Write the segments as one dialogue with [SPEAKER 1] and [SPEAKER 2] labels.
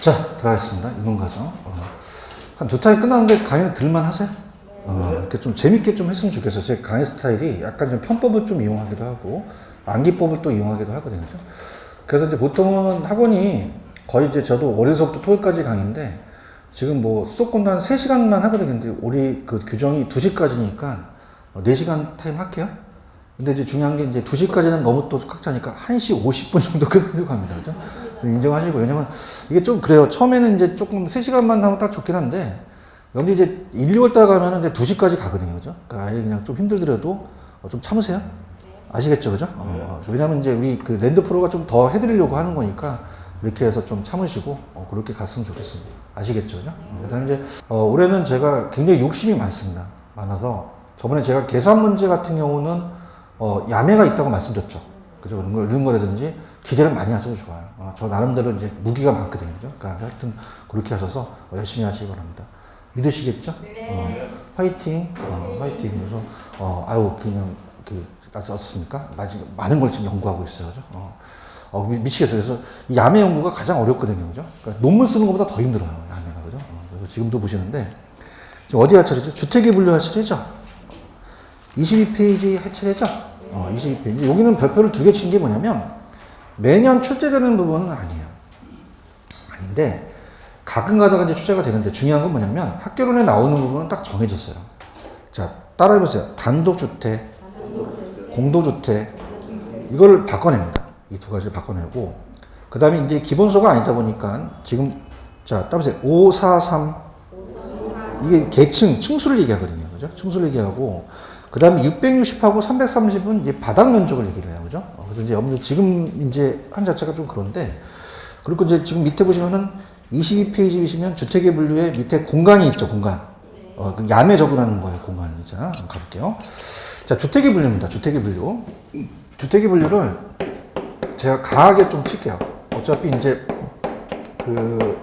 [SPEAKER 1] 자, 들어가겠습니다. 인문과정. 한 두 타임 끝났는데 강의는 들만 하세요? 이렇게 좀 재밌게 좀 했으면 좋겠어요. 제 강의 스타일이 약간 좀 편법을 좀 이용하기도 하고, 암기법을 또 이용하기도 하거든요. 그죠? 그래서 이제 보통은 학원이 거의 이제 저도 월요일서부터 토요일까지 강의인데, 지금 뭐 수도권도 한 3시간만 하거든요. 근데 우리 그 규정이 2시까지니까 4시간 타임 할게요. 근데 이제 중요한 게 이제 2시까지는 너무 또 꽉 차니까 1시 50분 정도 끝내려고 합니다. 그죠? 인정하시고. 왜냐면 이게 좀 그래요. 처음에는 이제 조금 3시간만 하면 딱 좋긴 한데, 여기 이제 1, 2월 달 가면은 이제 2시까지 가거든요. 그죠? 그러니까 아예 그냥 좀 힘들더라도 좀 참으세요. 아시겠죠? 그죠? 왜냐면 이제 우리 그 랜드 프로가 좀 더 해드리려고 하는 거니까 이렇게 해서 좀 참으시고, 그렇게 갔으면 좋겠습니다. 아시겠죠? 그죠? 그 다음에 이제, 올해는 제가 굉장히 욕심이 많아서, 저번에 제가 계산 문제 같은 경우는, 야매가 있다고 말씀드렸죠. 그죠? 이런 거라든지 기대를 많이 하셔도 좋아요. 저 나름대로 이제 무기가 많거든요. 그죠? 그러니까 하여튼 그렇게 하셔서 열심히 하시기 바랍니다. 믿으시겠죠?
[SPEAKER 2] 네.
[SPEAKER 1] 화이팅! 화이팅! 그래서, 그냥, 어떻습니까? 많은 걸 지금 연구하고 있어요. 그죠? 미치겠어요. 그래서 이 야매 연구가 가장 어렵거든요. 그죠? 그러니까 논문 쓰는 것보다 더 힘들어요. 야매가. 그죠? 그래서 지금도 보시는데, 지금 어디 할 차례죠? 주택에 분류할 차례죠? 22페이지 할 차례죠? 22페이지. 여기는 별표를 2개 친 게 뭐냐면, 매년 출제되는 부분은 아니에요. 아닌데, 가끔 가다가 이제 출제가 되는데, 중요한 건 뭐냐면, 학교론에 나오는 부분은 딱 정해졌어요. 자, 따라해보세요. 단독주택, 공동주택, 이걸 바꿔냅니다. 이 두 가지를 바꿔내고, 그 다음에 이제 기본소가 아니다 보니까, 지금, 자, 따보세요. 543. 이게 계층, 층수를 얘기하거든요. 그죠? 층수를 얘기하고, 그 다음에 660하고 330은 이제 바닥 면적을 얘기를 해요. 그죠? 그래서 이제 여러분들 지금 이제 한 자체가 좀 그런데, 그리고 이제 지금 밑에 보시면은 22페이지 보시면 주택의 분류에 밑에 공간이 있죠, 공간. 그 야매 적으라는 거예요, 공간. 자, 한번 가볼게요. 자, 주택의 분류입니다. 주택의 분류. 주택의 분류를 제가 강하게 좀 칠게요. 어차피 이제 그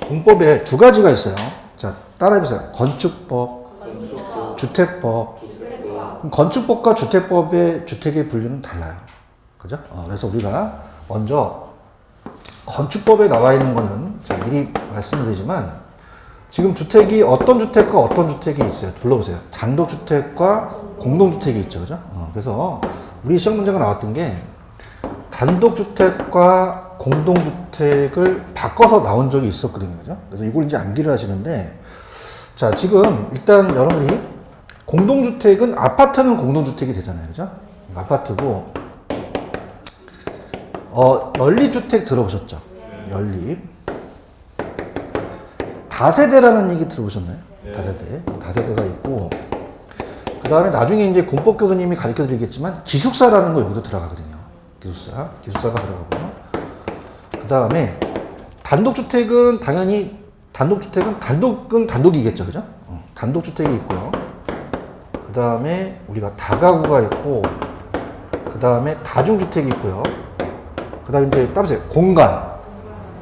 [SPEAKER 1] 공법에 2가지가 있어요. 자, 따라해보세요. 건축법, 주택법. 건축법과 주택법의 주택의 분류는 달라요. 그죠? 그래서 우리가 먼저 건축법에 나와 있는 거는 자, 미리 말씀드리지만 지금 주택이 어떤 주택과 어떤 주택이 있어요. 불러보세요. 단독주택과 공동주택이 있죠. 그죠? 그래서 우리 시험 문제가 나왔던 게 단독주택과 공동주택을 바꿔서 나온 적이 있었거든요. 그죠? 그래서 이걸 이제 암기를 하시는데 자, 지금 일단 여러분이 공동주택은 아파트는 공동주택이 되잖아요. 그죠? 아파트고, 연립주택 들어보셨죠? 연립. 다세대라는 얘기 들어보셨나요? 다세대. 다세대가 있고, 그 다음에 나중에 이제 공법 교수님이 가르쳐 드리겠지만, 기숙사라는 거 여기도 들어가거든요. 기숙사가 들어가고요. 그 다음에 단독주택은 당연히, 단독은 단독이겠죠. 그죠? 단독주택이 있고요. 그 다음에 우리가 다가구가 있고, 그 다음에 다중주택이 있고요. 그 다음에 이제 따보세요.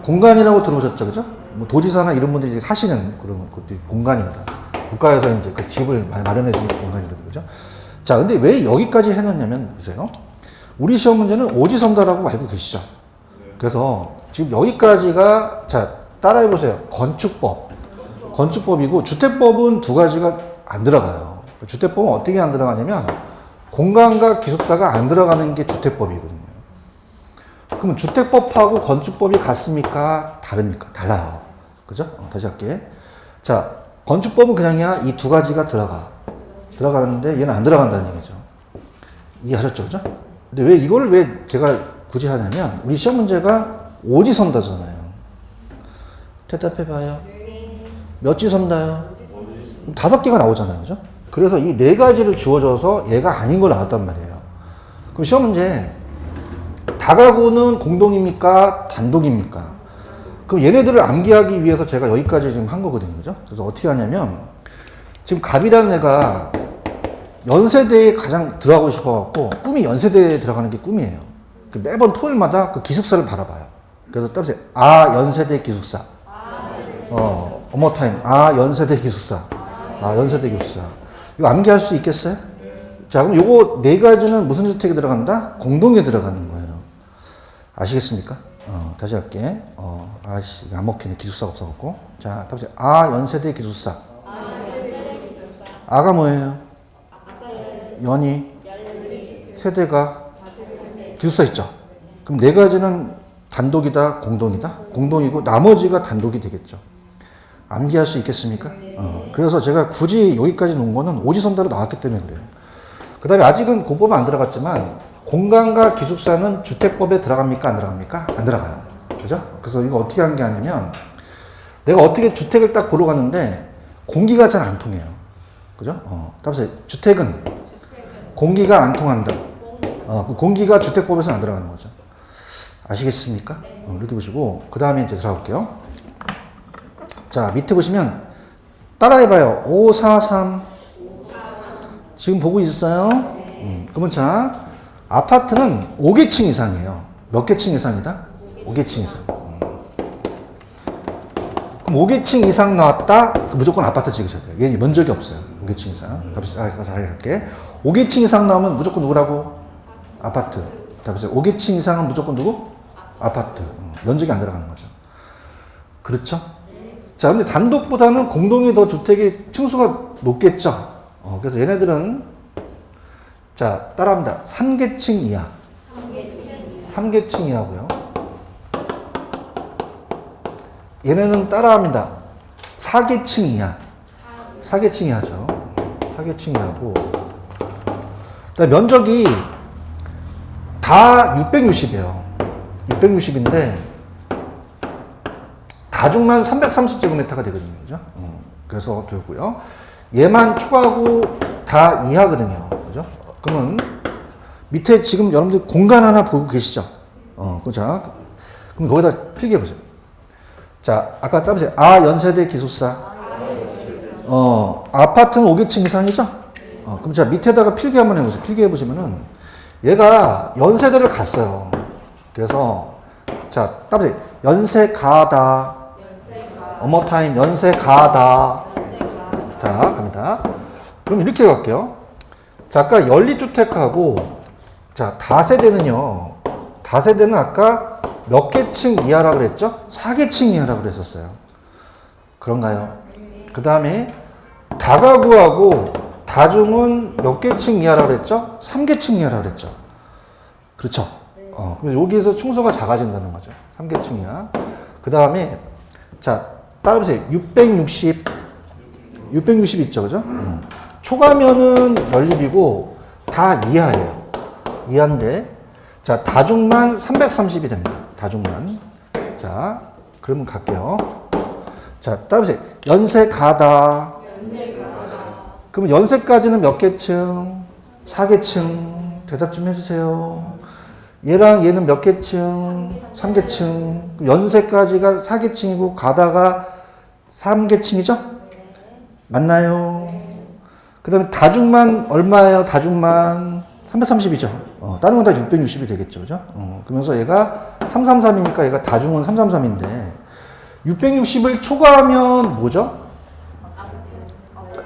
[SPEAKER 1] 공간이라고 들어보셨죠? 그죠? 뭐 도지사나 이런 분들이 사시는 그런 것도 공간입니다. 국가에서 이제 그 집을 마련해주는 공간이거든요. 그죠? 자, 근데 왜 여기까지 해놨냐면, 보세요. 우리 시험 문제는 오지선다라고 알고 계시죠? 그래서 지금 여기까지가, 자, 따라해보세요. 건축법이고, 주택법은 2가지가 안 들어가요. 주택법은 어떻게 안 들어가냐면 공간과 기숙사가 안 들어가는 게 주택법이거든요. 그러면 주택법하고 건축법이 같습니까? 다릅니까? 달라요. 그죠? 다시 할게. 자, 건축법은 그냥이야 이 2가지가 들어가는데 얘는 안 들어간다는 얘기죠. 이해하셨죠? 그죠? 근데 왜 이걸 왜 제가 굳이 하냐면 우리 시험 문제가 오지선다잖아요. 대답해봐요. 몇 지선다요? 5개가 나오잖아요. 그죠? 그래서 이 4가지를 주어져서 얘가 아닌 걸 나왔단 말이에요. 그럼 시험 문제, 다가구는 공동입니까? 단독입니까? 그럼 얘네들을 암기하기 위해서 제가 여기까지 지금 한 거거든요. 그죠? 그래서 어떻게 하냐면, 지금 갑이라는 애가 연세대에 가장 들어가고 싶어갖고, 꿈이 연세대에 들어가는 게 꿈이에요. 매번 토요일마다 그 기숙사를 바라봐요. 그래서 따보세요. 연세대 기숙사. one more time. 연세대 기숙사. 연세대 기숙사. 이거 암기할 수 있겠어요? 자, 그럼 요거 4가지는 무슨 주택에 들어간다? 공동에 들어가는 거예요. 아시겠습니까? 다시 할게. 아씨, 안 먹히네. 기숙사가 없어갖고. 자, 답변. 아, 연세대 기숙사. 아가 뭐예요? 연이. 세대가. 기숙사 있죠? 그럼 네 가지는 단독이다, 공동이다? 공동이고, 나머지가 단독이 되겠죠. 암기할 수 있겠습니까? 그래서 제가 굳이 여기까지 놓은 거는 오지선다로 나왔기 때문에 그래요. 그 다음에 아직은 공법은 안 들어갔지만, 공간과 기숙사는 주택법에 들어갑니까? 안 들어갑니까? 안 들어가요. 그죠? 그래서 이거 어떻게 한 게 아니면, 내가 어떻게 주택을 딱 보러 갔는데, 공기가 잘 안 통해요. 그죠? 답변. 주택은 공기가 안 통한다. 그 공기가 주택법에서는 안 들어가는 거죠. 아시겠습니까? 이렇게 보시고, 그 다음에 이제 들어가볼게요. 자, 밑에 보시면, 따라해봐요. 543. 지금 보고 있어요? 그러면 자, 아파트는 5개층 이상이에요. 몇 개층 이상이다? 5개층 이상. 그럼 5개층 이상 나왔다? 무조건 아파트 찍으셔야 돼요. 얘는 면적이 없어요. 5개층 이상. 다시 할게. 5개층 이상 나오면 무조건 누구라고? 아파트. 답변. 5개층 이상은 무조건 누구? 아파트. 면적이 안 들어가는 거죠. 그렇죠? 자, 근데 단독보다는 공동이 더 주택의 층수가 높겠죠? 그래서 얘네들은, 자, 따라합니다. 3계층 이하. 3계층 이하고요. 얘네는 따라합니다. 4계층 이하. 4계층 이하죠. 4계층 이하고. 그다음 면적이 다 660이에요. 660인데 다중만 330제곱미터가 되거든요. 그죠? 그래서 되고요. 얘만 초과하고 다 이하거든요. 그죠? 그러면 밑에 지금 여러분들 공간 하나 보고 계시죠? 자, 그럼 거기다 필기해 보세요. 자, 아까 따보세요. 아, 연세대 기숙사. 아파트는 5계층 이상이죠? 그럼 자, 밑에다가 필기 한번 해보세요. 필기해 보시면은 얘가 연세대를 갔어요. 그래서 자, 따보세요. 연세 가다. 어머 타임 연세 가다. 자, 갑니다. 그럼 이렇게 갈게요. 자, 아까 연립주택하고 자, 다세대는요. 다세대는 아까 몇 개층 이하라고 그랬죠? 4계층 이하라고 그랬었어요. 그런가요? 그 다음에 다가구하고 다중은 몇 개층 이하라고 그랬죠? 3계층 이하라고 그랬죠. 그렇죠? 그래서 여기에서 충수가 작아진다는 거죠. 3계층 이하. 그 다음에 자, 따라보세요. 660 있죠, 그죠? 초가면은 연립이고 다 이하예요. 이하인데 자, 다중만 330이 됩니다. 다중만. 자, 그러면 갈게요. 자, 따라보세요. 연세 가다. 그럼 연세까지는 몇 개층? 4계층. 대답 좀 해주세요. 얘랑 얘는 몇 개층? 3계층. 연세까지가 4계층이고 가다가 3계층이죠? 맞나요? 그 다음에 다중만 얼마예요? 다중만 330이죠. 다른 건 다 660이 되겠죠. 그죠? 그러면서 얘가 333이니까 얘가 다중은 333인데 660을 초과하면 뭐죠?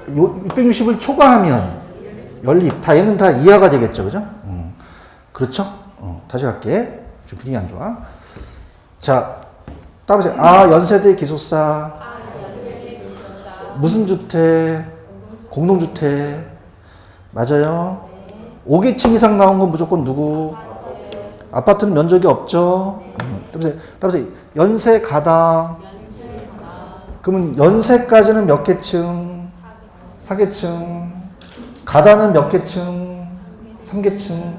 [SPEAKER 1] 660을 초과하면 연립. 다 얘는 다 이하가 되겠죠. 그죠? 그렇죠? 다시 갈게. 지금 분위기 안 좋아. 자, 따보세요. 아, 연세대 기숙사. 무슨 주택? 공동주택. 맞아요. 5계층 이상 나온 건 무조건 누구? 아파트는 면적이 없죠. 따보세요. 연세 가다. 그러면 연세까지는 몇 계층? 4계층. 가다는 몇 계층? 3계층.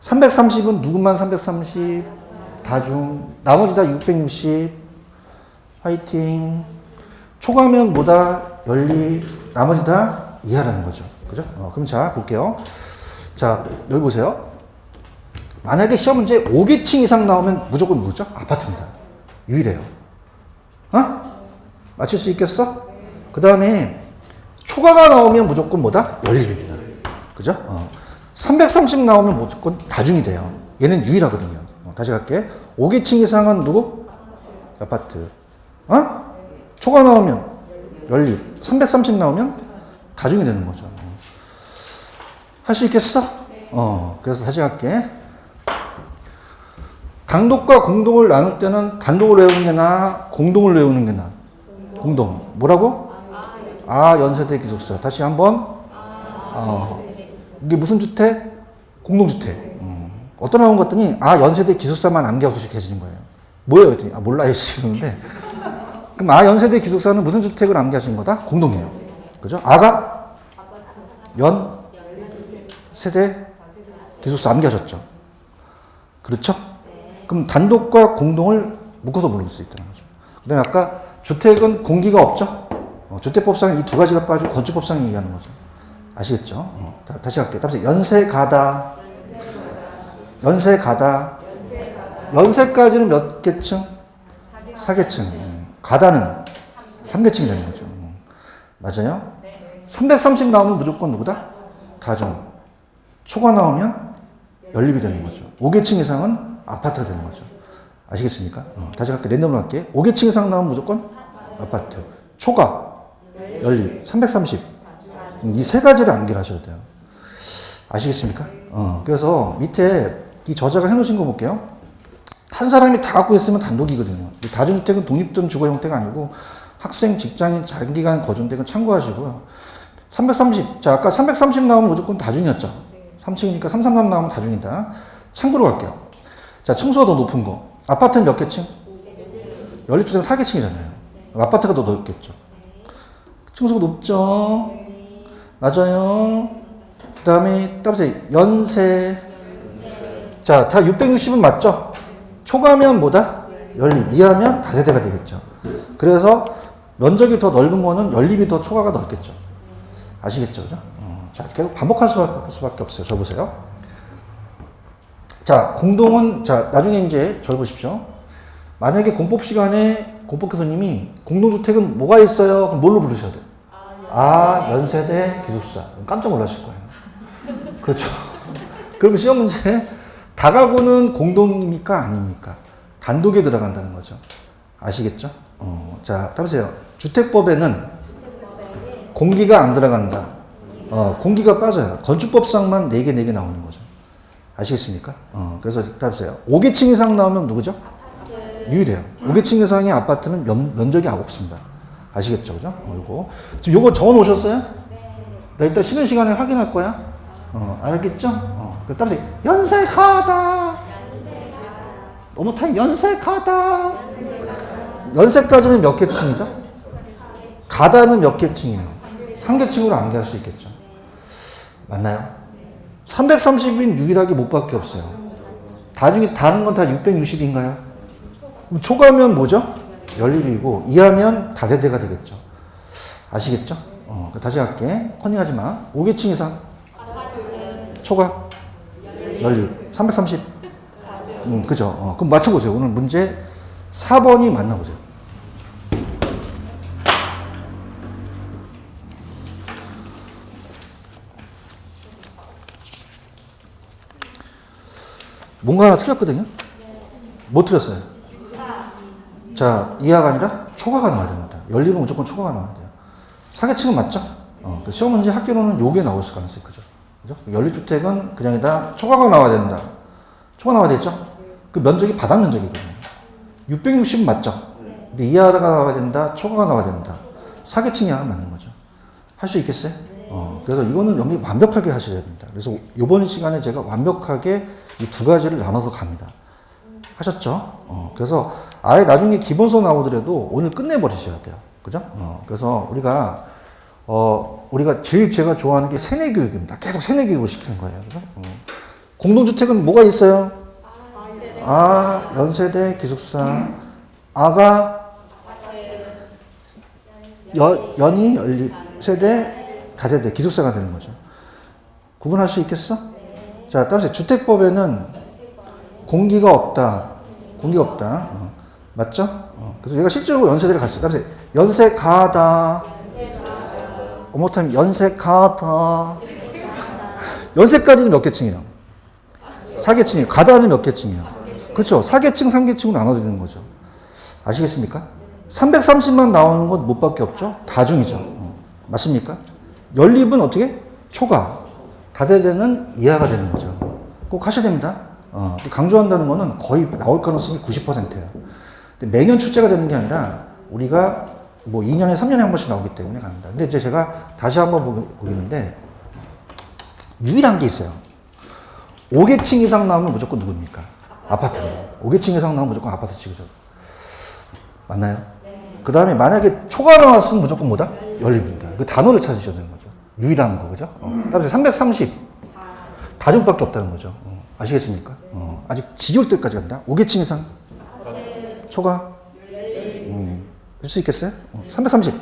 [SPEAKER 1] 330은 누구만 330? 다중. 나머지 다 660. 화이팅. 초과면 뭐다? 연립. 나머지 다 이하라는 거죠. 그죠? 그럼 자, 볼게요. 자, 여기 보세요. 만약에 시험 문제 5계층 이상 나오면 무조건 뭐죠? 아파트입니다. 유일해요. 맞출 수 있겠어? 그 다음에 초과가 나오면 무조건 뭐다? 연립입니다. 그죠? 330 나오면 무조건 다중이 돼요. 얘는 유일하거든요. 다시 갈게. 5계층 이상은 누구? 아파트. 초과 나오면 연립. 330 나오면 다중이 되는 거죠. 할 수 있겠어? 그래서 다시 갈게. 단독과 공동을 나눌 때는 단독을 외우는 게 나아, 공동을 외우는 게 나아? 공동. 뭐라고? 아, 연세대 기숙사. 다시 한번. 이게 무슨 주택? 공동주택. 어떤 나온 것 같더니, 아, 연세대 기숙사만 암기하고 계시는 거예요. 뭐예요? 했더니, 아, 몰라요. 시는데. 그럼 아, 연세대 기숙사는 무슨 주택을 암기하신 거다? 공동이에요. 그죠? 아가? 세대 기숙사 암기하셨죠? 그렇죠? 그럼 단독과 공동을 묶어서 부를 수 있다는 거죠. 그 다음에 아까 주택은 공기가 없죠? 주택법상에 이 두 가지가 빠지고 건축법상에 얘기하는 거죠. 아시겠죠? 다시 할게요. 다시 연세가다. 연세가다. 연세까지는 몇 개층? 4개층. 가다는 3개층이 되는 거죠. 맞아요? 330 나오면 무조건 누구다? 다중. 초가 나오면 연립이 되는 거죠. 5개층 이상은 아파트가 되는 거죠. 아시겠습니까? 다시 할게요. 랜덤으로 할게요. 5개층 이상 나오면 무조건 아파트. 초가, 연립, 330. 이 세 가지를 암기를 하셔야 돼요. 아시겠습니까? 그래서 밑에 이 저자가 해놓으신 거 볼게요. 한 사람이 다 갖고 있으면 단독이거든요. 다중주택은 독립된 주거 형태가 아니고 학생, 직장인, 장기간 거주택은 참고하시고요. 330. 자, 아까 330 나오면 무조건 다중이었죠. 3층이니까 333 나오면 다중이다. 참고로 갈게요. 자, 층수가 더 높은 거. 아파트는 몇 개층? 연립주택은 4개층이잖아요. 아파트가 더 넓겠죠. 층수가 높죠. 맞아요. 그 다음에 따라서 연세. 자, 다 660은 맞죠? 초가면 뭐다? 연립. 이하면 다세대가 되겠죠. 그래서 면적이 더 넓은 거는 연립이 더 초가가 넓겠죠. 아시겠죠? 그죠? 자, 계속 반복할 수밖에 없어요. 저 보세요. 자, 공동은, 자, 나중에 이제 저 보십시오. 만약에 공법 시간에 공법 교수님이 공동주택은 뭐가 있어요? 그럼 뭘로 부르셔야 돼요? 아, 연세대 기숙사. 깜짝 놀라실 거예요. 그렇죠. 그럼 시험 문제, 다가구는 공동입니까? 아닙니까? 단독에 들어간다는 거죠. 아시겠죠? 자, 따보세요. 주택법에는 공기가 안 들어간다. 공기가 빠져요. 건축법상만 4개 나오는 거죠. 아시겠습니까? 그래서 따보세요. 5개층 이상 나오면 누구죠? 유일해요. 5개층 이상의 아파트는 면적이 없습니다. 아시겠죠? 그죠? 요거. 지금 요거 적어 놓으셨어요? 나 이따 쉬는 시간에 확인할 거야. 알겠죠? 따라서 연세가다. 어머타임 연세가다. 연세까지는 몇 개층이죠? 가다는 몇 개층이에요? 3개층으로 암기할 수 있겠죠. 맞나요? 330인 유일하게 못 밖에 없어요. 다른 건 다 660인가요? 그럼 초가면 뭐죠? 연립이고 이하면 다세대가 되겠죠. 아시겠죠? 다시 할게. 컨닝하지 마. 5개층 이상. 초가. 연립. 330. 그죠? 그럼 맞춰보세요. 오늘 문제 4번이 맞나 보세요. 뭔가 하나 틀렸거든요? 뭐 틀렸어요? 자, 이하가 아니라 초과가 나와야 됩니다. 연립은 무조건 초과가 나와야 돼요. 4개층은 맞죠? 시험 문제 학교로는 요게 나올 가능성이 크죠. 그죠? 연립주택은 그냥이다 초과가 나와야 된다. 초과 나와야 되죠? 그 면적이 바닥 면적이거든요. 660 맞죠? 근데 이하가 나와야 된다, 초과가 나와야 된다. 4개층 이하가 맞는 거죠. 할 수 있겠어요? 그래서 이거는 연립 완벽하게 하셔야 됩니다. 그래서 이번 시간에 제가 완벽하게 이 두 가지를 나눠서 갑니다. 하셨죠? 그래서 아예 나중에 기본서 나오더라도 오늘 끝내버리셔야 돼요. 그죠? 그래서 우리가 제일 제가 좋아하는 게 세뇌 교육입니다. 계속 세뇌 교육을 시키는 거예요. 그죠? 공동주택은 뭐가 있어요? 아, 연세대 기숙사. 아가 연이 연립 세대 다세대 기숙사가 되는 거죠. 구분할 수 있겠어? 자, 따라서 주택법에는 공기가 없다. 맞죠? 그래서 얘가 실제로 연세대를 갔어요. 따라서 연세가다. 어머타임 연세가다. 연세까지는 몇 개층이에요? 4개층이에요. 가다는 몇 개층이에요? 그렇죠. 4개층, 3개층으로 나눠지는 거죠. 아시겠습니까? 330만 나오는 건 못 밖에 없죠? 다중이죠. 맞습니까? 연립은 어떻게? 초가. 다세대는 이하가 되는 거죠. 꼭 하셔야 됩니다. 강조한다는 거는 거의 나올 가능성이 90%예요. 근데 매년 출제가 되는 게 아니라 우리가 뭐 2년에 3년에 한 번씩 나오기 때문에 갑니다. 근데 이제 제가 다시 한번 보겠는데 유일한 게 있어요. 5계층 이상 나오면 무조건 누굽니까? 아파트입니다. 5계층 이상 나오면 무조건 아파트 치고죠. 맞나요? 그 다음에 만약에 초가 나왔으면 무조건 뭐다? 연립입니다. 그 단어를 찾으셔야 되는 거죠. 유일한 거, 그죠? 따라서 330. 다중밖에 없다는 거죠. 아시겠습니까? 아직 지겨울 때까지 간다. 5계층 이상. 초가. 할 수 있겠어요? 330.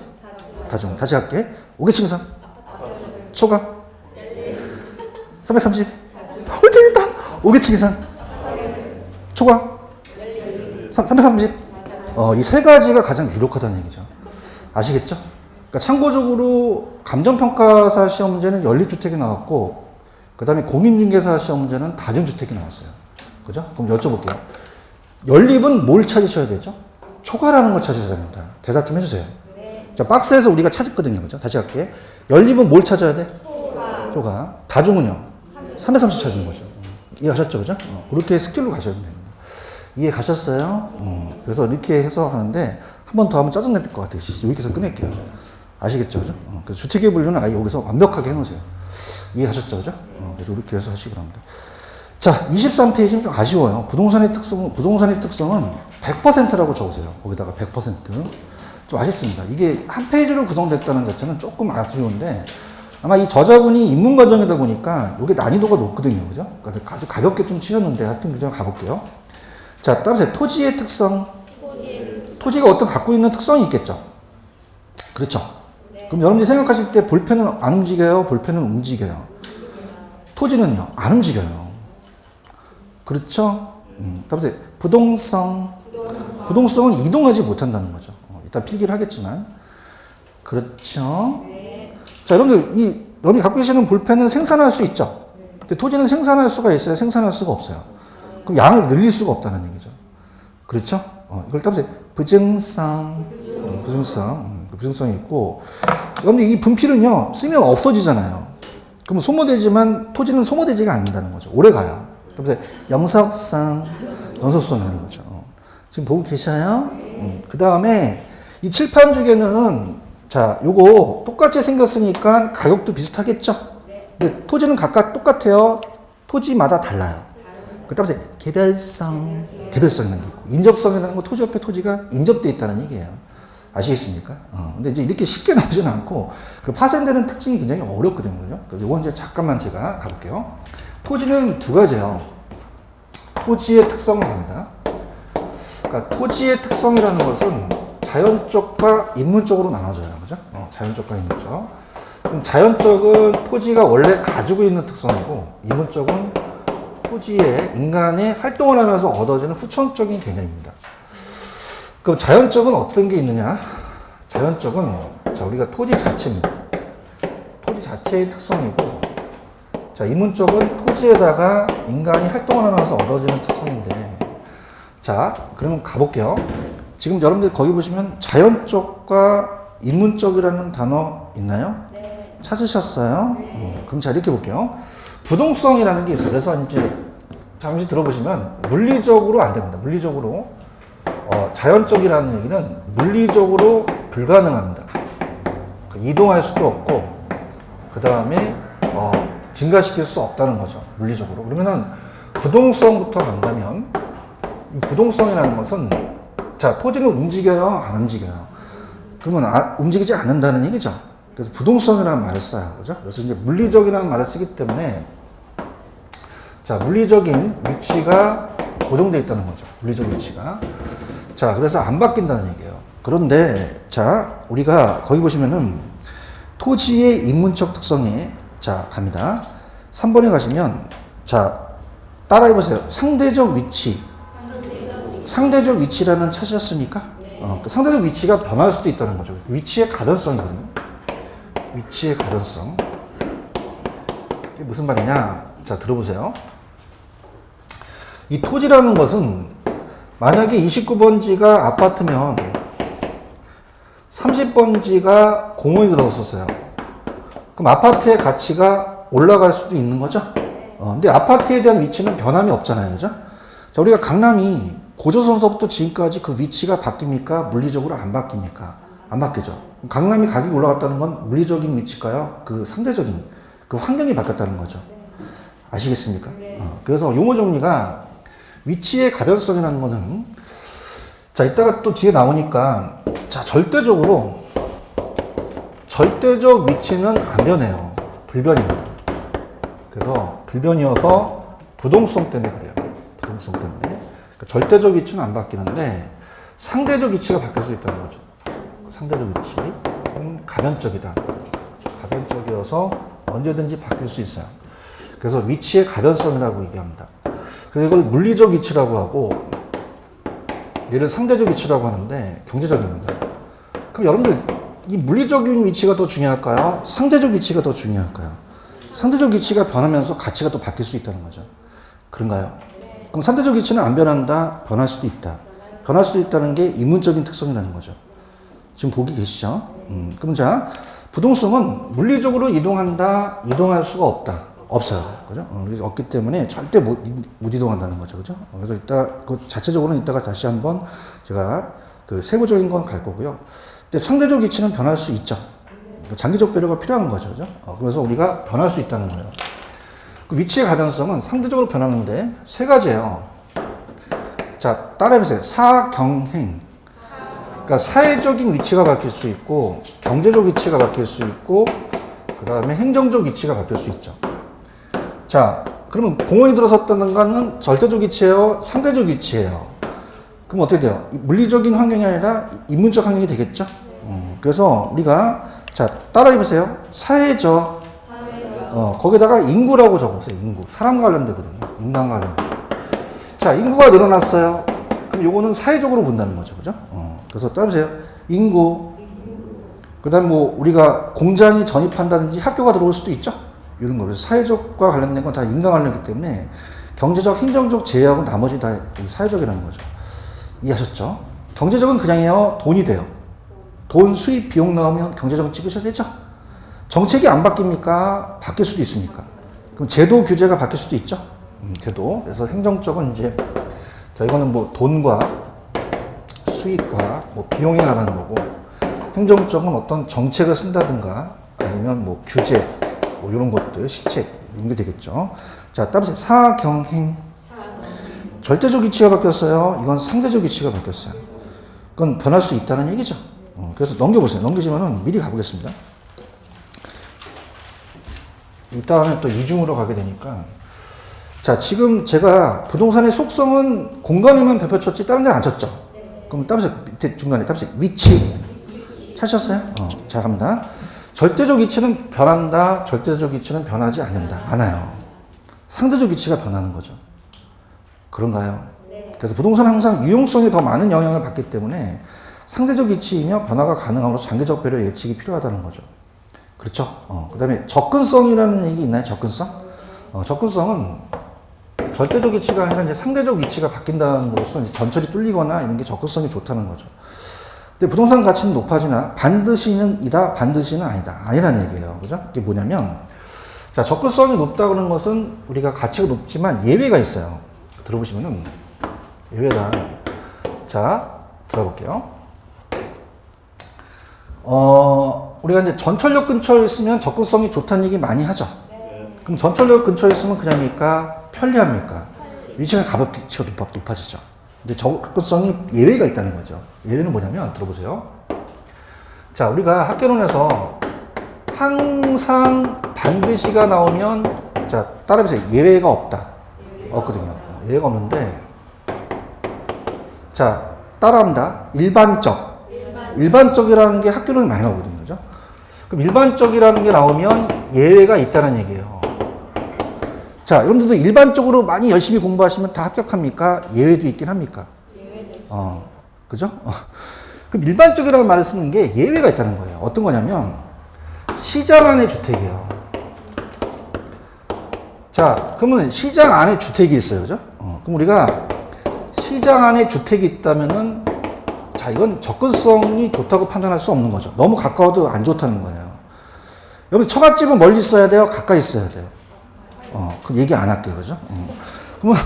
[SPEAKER 1] 다중. 다시 할게. 5계층 이상. 초가. 330. 재밌다. 5계층 이상. 초가. 330. 이 세 가지가 가장 유력하다는 얘기죠. 아시겠죠? 그러니까 참고적으로 감정평가사 시험 문제는 연립주택이 나왔고, 그 다음에 공인중개사 시험 문제는 다중주택이 나왔어요. 그죠? 그럼 여쭤볼게요. 연립은 뭘 찾으셔야 되죠? 초과라는 걸 찾으셔야 됩니다. 대답 좀 해주세요. 자, 박스에서 우리가 찾았거든요. 그죠? 다시 할게. 연립은 뭘 찾아야 돼? 초과. 다중은요? 330 찾는 거죠. 이해하셨죠? 그죠? 그렇게 스킬로 가셔야 됩니다. 이해 가셨어요? 그래서 이렇게 해서 하는데, 한 번 더 하면 짜증날 것 같아요. 여기서 끝낼게요. 아시겠죠? 그죠? 그래서 주택의 분류는 아예 여기서 완벽하게 해놓으세요. 이해하셨죠? 그죠? 그래서 이렇게 해서 하시기 바랍니다. 자, 23페이지는 좀 아쉬워요. 부동산의 특성은 100%라고 적으세요. 거기다가 100%. 좀 아쉽습니다. 이게 한 페이지로 구성됐다는 자체는 조금 아쉬운데, 아마 이 저자분이 입문 과정이다 보니까 이게 난이도가 높거든요. 그죠? 그러니까 아주 가볍게 좀 치셨는데, 하여튼 그냥 가볼게요. 자, 따라서 토지의 특성. 토지가 어떤 갖고 있는 특성이 있겠죠? 그렇죠? 그럼 여러분들이 생각하실 때 볼펜은 안 움직여요? 볼펜은 움직여요? 토지는요? 안 움직여요. 그렇죠? 따라서 부동성. 부동성은 이동하지 못한다는 거죠. 일단 필기를 하겠지만. 그렇죠? 자, 여러분들, 여러분이 갖고 계시는 볼펜은 생산할 수 있죠? 근데 토지는 생산할 수가 있어요? 생산할 수가 없어요? 그럼 양을 늘릴 수가 없다는 얘기죠. 그렇죠? 이걸 따라서 부증성이 있고, 여러분들 이 분필은요, 쓰면 없어지잖아요. 그럼 소모되지만 토지는 소모되지가 않는다는 거죠. 오래 가요. 그래서 연속성이라는 거죠. 지금 보고 계셔요? 그 다음에 이 칠판죽에는 자, 요거 똑같이 생겼으니까 가격도 비슷하겠죠? 근데 토지는 각각 똑같아요. 토지마다 달라요. 그 다음에 개별성이라는 게 있고, 인접성이라는 거 토지 옆에 토지가 인접되어 있다는 얘기예요. 아시겠습니까? 근데 이제 이렇게 쉽게 나오지는 않고, 그 파생되는 특징이 굉장히 어렵거든요. 그래서 이건 이제 잠깐만 제가 가볼게요. 토지는 두 가지예요. 토지의 특성을 합니다. 그러니까 토지의 특성이라는 것은 자연적과 인문적으로 나눠져요. 그죠? 자연적과 인문적. 그럼 자연적은 토지가 원래 가지고 있는 특성이고, 인문적은 토지에 인간이 활동을 하면서 얻어지는 후천적인 개념입니다. 그럼 자연적은 어떤 게 있느냐? 자연적은 자, 우리가 토지 자체입니다. 토지 자체의 특성이고, 자, 인문적은 토지에다가 인간이 활동을 하면서 얻어지는 특성인데, 자, 그러면 가볼게요. 지금 여러분들 거기 보시면 자연적과 인문적이라는 단어 있나요? 네. 찾으셨어요? 그럼 자, 이렇게 볼게요. 부동성이라는 게 있어요. 그래서 이제 잠시 들어보시면 물리적으로 안 됩니다. 물리적으로 자연적이라는 얘기는 물리적으로 불가능합니다. 이동할 수도 없고, 그 다음에 증가시킬 수 없다는 거죠. 물리적으로. 그러면은 부동성부터 간다면, 부동성이라는 것은 자, 토지는 움직여요? 안 움직여요? 그러면 움직이지 않는다는 얘기죠. 그래서 부동성이라는 말을 써요. 그죠? 그래서 이제 물리적이라는 말을 쓰기 때문에, 자, 물리적인 위치가 고정되어 있다는 거죠. 물리적 위치가. 자, 그래서 안 바뀐다는 얘기예요. 그런데, 자, 우리가 거기 보시면은 토지의 인문적 특성이, 자, 갑니다. 3번에 가시면, 자, 따라해 보세요. 상대적 위치. 상대적 위치라는 찾으셨습니까? 그 상대적 위치가 변할 수도 있다는 거죠. 위치의 가변성이거든요. 위치의 가변성. 이게 무슨 말이냐? 자, 들어보세요. 이 토지라는 것은 만약에 29번지가 아파트면 30번지가 공원이 들어섰어요. 그럼 아파트의 가치가 올라갈 수도 있는 거죠? 근데 아파트에 대한 위치는 변함이 없잖아요. 그죠? 자, 우리가 강남이 고조선서부터 지금까지 그 위치가 바뀝니까? 물리적으로 안 바뀝니까? 안 바뀌죠. 강남이 가격이 올라갔다는 건 물리적인 위치가요? 그 상대적인 그 환경이 바뀌었다는 거죠. 아시겠습니까? 그래서 용어 정리가 위치의 가변성이라는 거는 자, 이따가 또 뒤에 나오니까 자, 절대적 위치는 안 변해요. 불변입니다. 그래서 불변이어서 부동성 때문에 그래요. 부동성 때문에. 그러니까 절대적 위치는 안 바뀌는데 상대적 위치가 바뀔 수 있다는 거죠. 상대적 위치는 가변적이다. 가변적이어서 언제든지 바뀔 수 있어요. 그래서 위치의 가변성이라고 얘기합니다. 그래서 이걸 물리적 위치라고 하고 얘를 상대적 위치라고 하는데 경제적입니다. 그럼 여러분들 이 물리적인 위치가 더 중요할까요? 상대적 위치가 더 중요할까요? 상대적 위치가 변하면서 가치가 또 바뀔 수 있다는 거죠. 그런가요? 그럼 상대적 위치는 안 변한다, 변할 수도 있다. 변할 수도 있다는 게 이문적인 특성이라는 거죠. 지금 보기 계시죠? 그럼 자, 부동성은 물리적으로 이동한다, 이동할 수가 없다. 없어요. 그죠? 없기 때문에 절대 못 이동한다는 거죠. 그죠? 그래서 이따, 그 자체적으로는 이따가 다시 한번 제가 그 세부적인 건 갈 거고요. 근데 상대적 위치는 변할 수 있죠. 장기적 배려가 필요한 거죠. 그죠? 그래서 우리가 변할 수 있다는 거예요. 그 위치의 가변성은 상대적으로 변하는데 세 가지예요. 자, 따라해보세요. 사경행. 그러니까 사회적인 위치가 바뀔 수 있고, 경제적 위치가 바뀔 수 있고, 그 다음에 행정적 위치가 바뀔 수 있죠. 자, 그러면 공원이 들어섰다는 거는 절대적 위치예요? 상대적 위치예요? 그럼 어떻게 돼요? 물리적인 환경이 아니라 인문적 환경이 되겠죠? 그래서 우리가 자, 따라해보세요. 사회적. 거기다가 인구라고 적어보세요. 인구. 사람 관련되거든요. 인간 관련. 자, 인구가 늘어났어요. 그럼 요거는 사회적으로 본다는 거죠. 그죠? 그래서 따라해보세요. 인구. 그 다음 뭐, 우리가 공장이 전입한다든지 학교가 들어올 수도 있죠? 이런 거. 그래서 사회적과 관련된 건 다 인간 관련이기 때문에 경제적, 행정적 제외하고 나머지 다 사회적이라는 거죠. 이해하셨죠? 경제적은 그냥요, 돈이 돼요. 돈, 수입, 비용 나오면 경제적 찍으셔야 되죠? 정책이 안 바뀝니까? 바뀔 수도 있습니까? 그럼 제도 규제가 바뀔 수도 있죠? 제도. 그래서 행정적은 이제, 자, 이거는 뭐 돈과 수익과 뭐 비용에 관한 거고, 행정적은 어떤 정책을 쓴다든가 아니면 뭐 규제, 뭐 이런 것들, 시책, 이런 게 되겠죠. 자, 따라서 사경행. 절대적 위치가 바뀌었어요. 이건 상대적 위치가 바뀌었어요. 그건 변할 수 있다는 얘기죠. 그래서 넘겨보세요. 넘기시면은 미리 가보겠습니다. 이따가는 또 이중으로 가게 되니까. 자, 지금 제가 부동산의 속성은 공간에만 펼쳤지 다른 데는 안 쳤죠? 그럼 따라서 밑에 중간에 따라서 위치. 찾으셨어요? 자, 갑니다. 절대적 위치는 변한다. 절대적 위치는 변하지 않는다. 않아요. 상대적 위치가 변하는 거죠. 그런가요? 그래서 부동산은 항상 유용성이 더 많은 영향을 받기 때문에 상대적 위치이며 변화가 가능함으로써 장기적 배려 예측이 필요하다는 거죠. 그렇죠? 그 다음에 접근성이라는 얘기 있나요? 접근성? 접근성은 절대적 위치가 아니라 이제 상대적 위치가 바뀐다는으로써 이제 전철이 뚫리거나 이런 게 접근성이 좋다는 거죠. 근데 부동산 가치는 높아지나 반드시는 이다, 반드시는 아니다. 아니라는 얘기예요. 그죠? 이게 뭐냐면, 자, 접근성이 높다는 것은 우리가 가치가 높지만 예외가 있어요. 들어보시면은, 예외가, 자, 들어볼게요. 우리가 이제 전철역 근처에 있으면 접근성이 좋다는 얘기 많이 하죠. 그럼 전철역 근처에 있으면 그냥입니까? 편리합니까? 위치가 가볍게 높아지죠. 근데 접근성이 예외가 있다는 거죠. 예외는 뭐냐면, 들어보세요. 자, 우리가 학개론에서 항상 반드시가 나오면, 자, 따라해보세요. 예외가 없다. 없거든요. 예외가 없는데, 자, 따라합니다. 일반적. 일반적이라는 게 학교론이 많이 나오거든요. 그죠? 그럼 일반적이라는 게 나오면 예외가 있다는 얘기예요. 자, 여러분들도 일반적으로 많이 열심히 공부하시면 다 합격합니까? 예외도 있긴 합니까? 그죠? 그럼 일반적이라는 말을 쓰는 게 예외가 있다는 거예요. 어떤 거냐면, 시장 안에 주택이에요. 자, 그러면 시장 안에 주택이 있어요. 그죠? 그럼 우리가 시장 안에 주택이 있다면은, 자, 이건 접근성이 좋다고 판단할 수 없는 거죠. 너무 가까워도 안 좋다는 거예요. 여러분, 처갓집은 멀리 있어야 돼요? 가까이 있어야 돼요? 그 얘기 안 할게요. 그죠? 그러면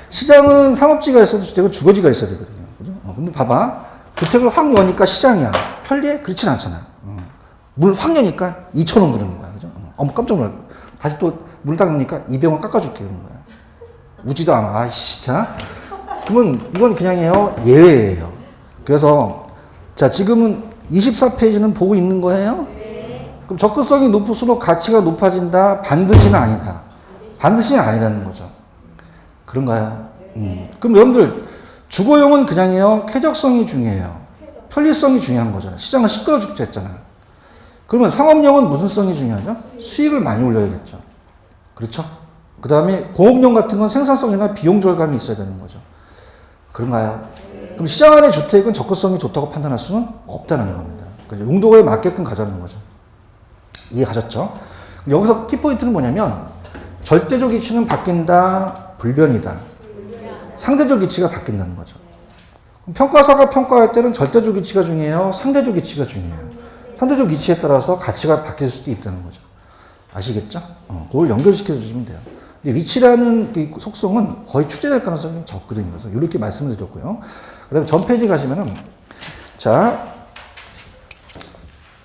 [SPEAKER 1] 시장은 상업지가 있어도 주택은 주거지가 있어야 되거든요. 그죠? 근데 봐봐. 주택을 확 여니까 시장이야. 편리해? 그렇진 않잖아. 물 확 여니까 2,000원 그러는 거야. 그죠? 어머, 깜짝 놀라. 다시 또 물 딱 넣으니까 200원 깎아줄게. 그러는 거야. 웃지도 않아. 아이씨, 자. 그러면 이건 그냥요, 예외예요. 그래서, 자, 지금은 24페이지는 보고 있는 거예요? 그럼 접근성이 높을수록 가치가 높아진다? 반드시는 아니다. 반드시는 아니라는 거죠. 그런가요? 그럼 여러분들, 주거용은 그냥요, 쾌적성이 중요해요. 편리성이 중요한 거잖아요. 시장은 시끄러 죽지 했잖아. 그러면 상업용은 무슨 성이 중요하죠? 수익을 많이 올려야겠죠. 그렇죠? 그 다음에 공업용 같은 건 생산성이나 비용 절감이 있어야 되는 거죠. 그런가요? 그럼 시장 안의 주택은 접근성이 좋다고 판단할 수는 없다는 겁니다. 그러니까 용도에 맞게끔 가자는 거죠. 이해가셨죠? 여기서 키포인트는 뭐냐면 절대적 이치는 바뀐다, 불변이다. 상대적 이치가 바뀐다는 거죠. 평가사가 평가할 때는 절대적 이치가 중요해요, 상대적 이치가 중요해요. 상대적 이치에 따라서 가치가 바뀔 수도 있다는 거죠. 아시겠죠? 그걸 연결시켜 주시면 돼요. 근데 위치라는 그 속성은 거의 출제될 가능성이 좀 적거든요. 그래서 이렇게 말씀을 드렸고요. 그 다음에 전 페이지 가시면은, 자,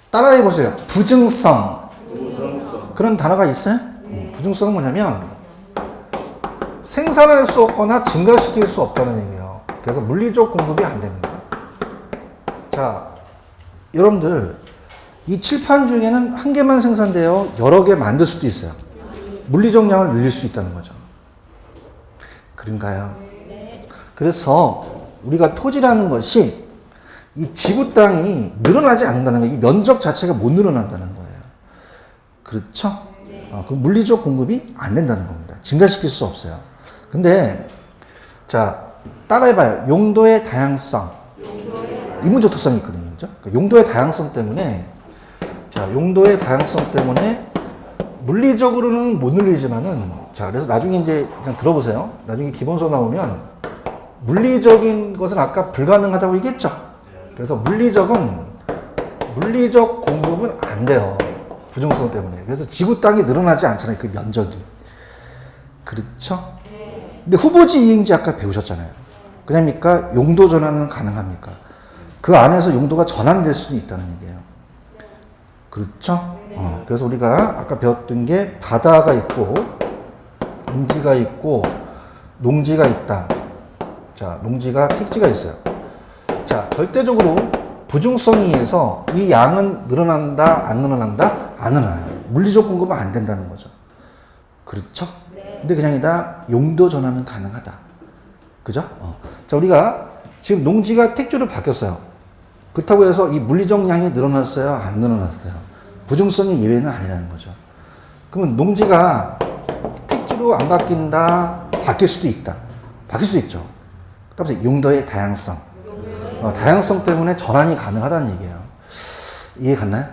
[SPEAKER 1] 따라해 보세요. 부증성. 그런 단어가 있어요? 부증성은 뭐냐면, 생산할 수 없거나 증가시킬 수 없다는 얘기예요. 그래서 물리적 공급이 안 됩니다. 자, 여러분들, 이 칠판 중에는 한 개만 생산돼요. 여러 개 만들 수도 있어요. 물리적 양을 늘릴 수 있다는 거죠. 그런가요? 그래서 우리가 토지라는 것이 이 지구 땅이 늘어나지 않는다는 거예요. 이 면적 자체가 못 늘어난다는 거예요. 그렇죠? 그럼 물리적 공급이 안 된다는 겁니다. 증가시킬 수 없어요. 근데 자, 따라해봐요. 용도의 다양성. 이문적 특성이 있거든요. 그렇죠? 그러니까 용도의 다양성 때문에, 자, 용도의 다양성 때문에 물리적으로는 못 늘리지만은, 자, 그래서 나중에 이제 그냥 들어보세요. 나중에 기본서 나오면 물리적인 것은 아까 불가능하다고 얘기했죠. 그래서 물리적 공급은 안 돼요. 부정성 때문에. 그래서 지구 땅이 늘어나지 않잖아요. 그 면적이. 그렇죠? 근데 후보지 이행지 아까 배우셨잖아요. 그냥입니까? 용도 전환은 가능합니까? 그 안에서 용도가 전환될 수는 있다는 얘기예요. 그렇죠? 그래서 우리가 아까 배웠던 게 바다가 있고, 인지가 있고, 농지가 있다. 자, 농지가 택지가 있어요. 자, 절대적으로 부중성에 의해서 이 양은 늘어난다, 안 늘어난다? 안 늘어나요. 물리적 공급은 안 된다는 거죠. 그렇죠? 근데 그냥이다, 용도 전환은 가능하다. 그죠? 자, 우리가 지금 농지가 택지로 바뀌었어요. 그렇다고 해서 이 물리적 양이 늘어났어요? 안 늘어났어요? 부중성의 예외는 아니라는 거죠. 그러면 농지가 택지로 안 바뀐다, 바뀔 수도 있다. 바뀔 수 있죠. 그다음에 용도의 다양성. 다양성 때문에 전환이 가능하다는 얘기예요. 이해 갔나요?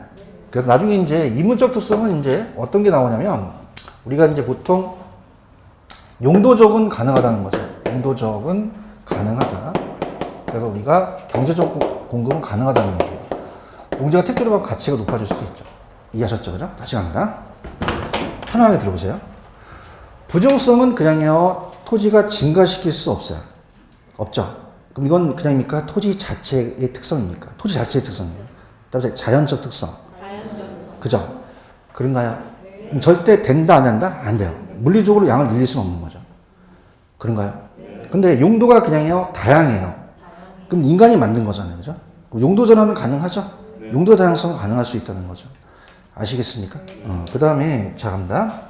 [SPEAKER 1] 그래서 나중에 이제 이문적 특성은 이제 어떤 게 나오냐면, 우리가 이제 보통 용도적은 가능하다는 거죠. 용도적은 가능하다. 그래서 우리가 경제적 공급은 가능하다는 얘기예요. 농지가 택지로 가면 가치가 높아질 수도 있죠. 이해하셨죠? 그죠? 다시 갑니다. 편하게 들어보세요. 부중성은 그냥요, 토지가 증가시킬 수 없어요. 없죠? 그럼 이건 그냥입니까? 토지 자체의 특성입니까? 토지 자체의 특성이에요. 그다음에 자연적 특성. 그죠? 그런가요? 그럼 절대 된다, 안 된다? 안 돼요. 물리적으로 양을 늘릴 수는 없는 거죠. 그런가요? 근데 용도가 그냥요, 다양해요. 그럼 인간이 만든 거잖아요. 그죠? 용도 전환은 가능하죠? 용도 다양성은 가능할 수 있다는 거죠. 아시겠습니까? 그 다음에, 자, 갑니다.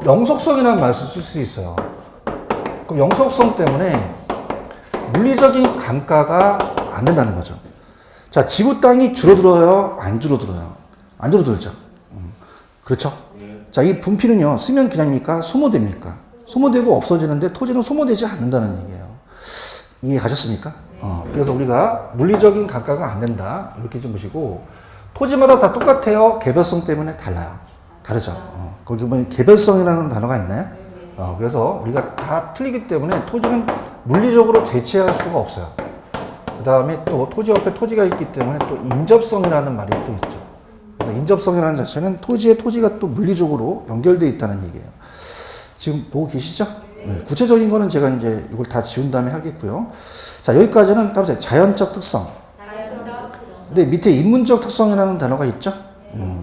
[SPEAKER 1] 영속성이라는 말씀을 쓸 수 있어요. 그럼 영속성 때문에 물리적인 감가가 안 된다는 거죠. 자, 지구 땅이 줄어들어요? 안 줄어들어요? 안 줄어들죠. 그렇죠? 자, 이 분필은요, 쓰면 그냥입니까? 소모됩니까? 소모되고 없어지는데 토지는 소모되지 않는다는 얘기예요. 이해 가셨습니까? 그래서 우리가 물리적인 감가가 안 된다. 이렇게 좀 보시고, 토지마다 다 똑같아요? 개별성 때문에 달라요. 다르죠. 거기 보면 개별성이라는 단어가 있나요? 그래서 우리가 다 틀리기 때문에 토지는 물리적으로 대체할 수가 없어요. 그 다음에 또 토지 옆에 토지가 있기 때문에 또 인접성이라는 말이 또 있죠. 인접성이라는 자체는 토지가 또 물리적으로 연결되어 있다는 얘기예요. 지금 보고 계시죠? 네. 구체적인 거는 제가 이제 이걸 다 지운 다음에 하겠고요. 자, 여기까지는 따라서 자연적 특성. 근데 밑에 인문적 특성이라는 단어가 있죠?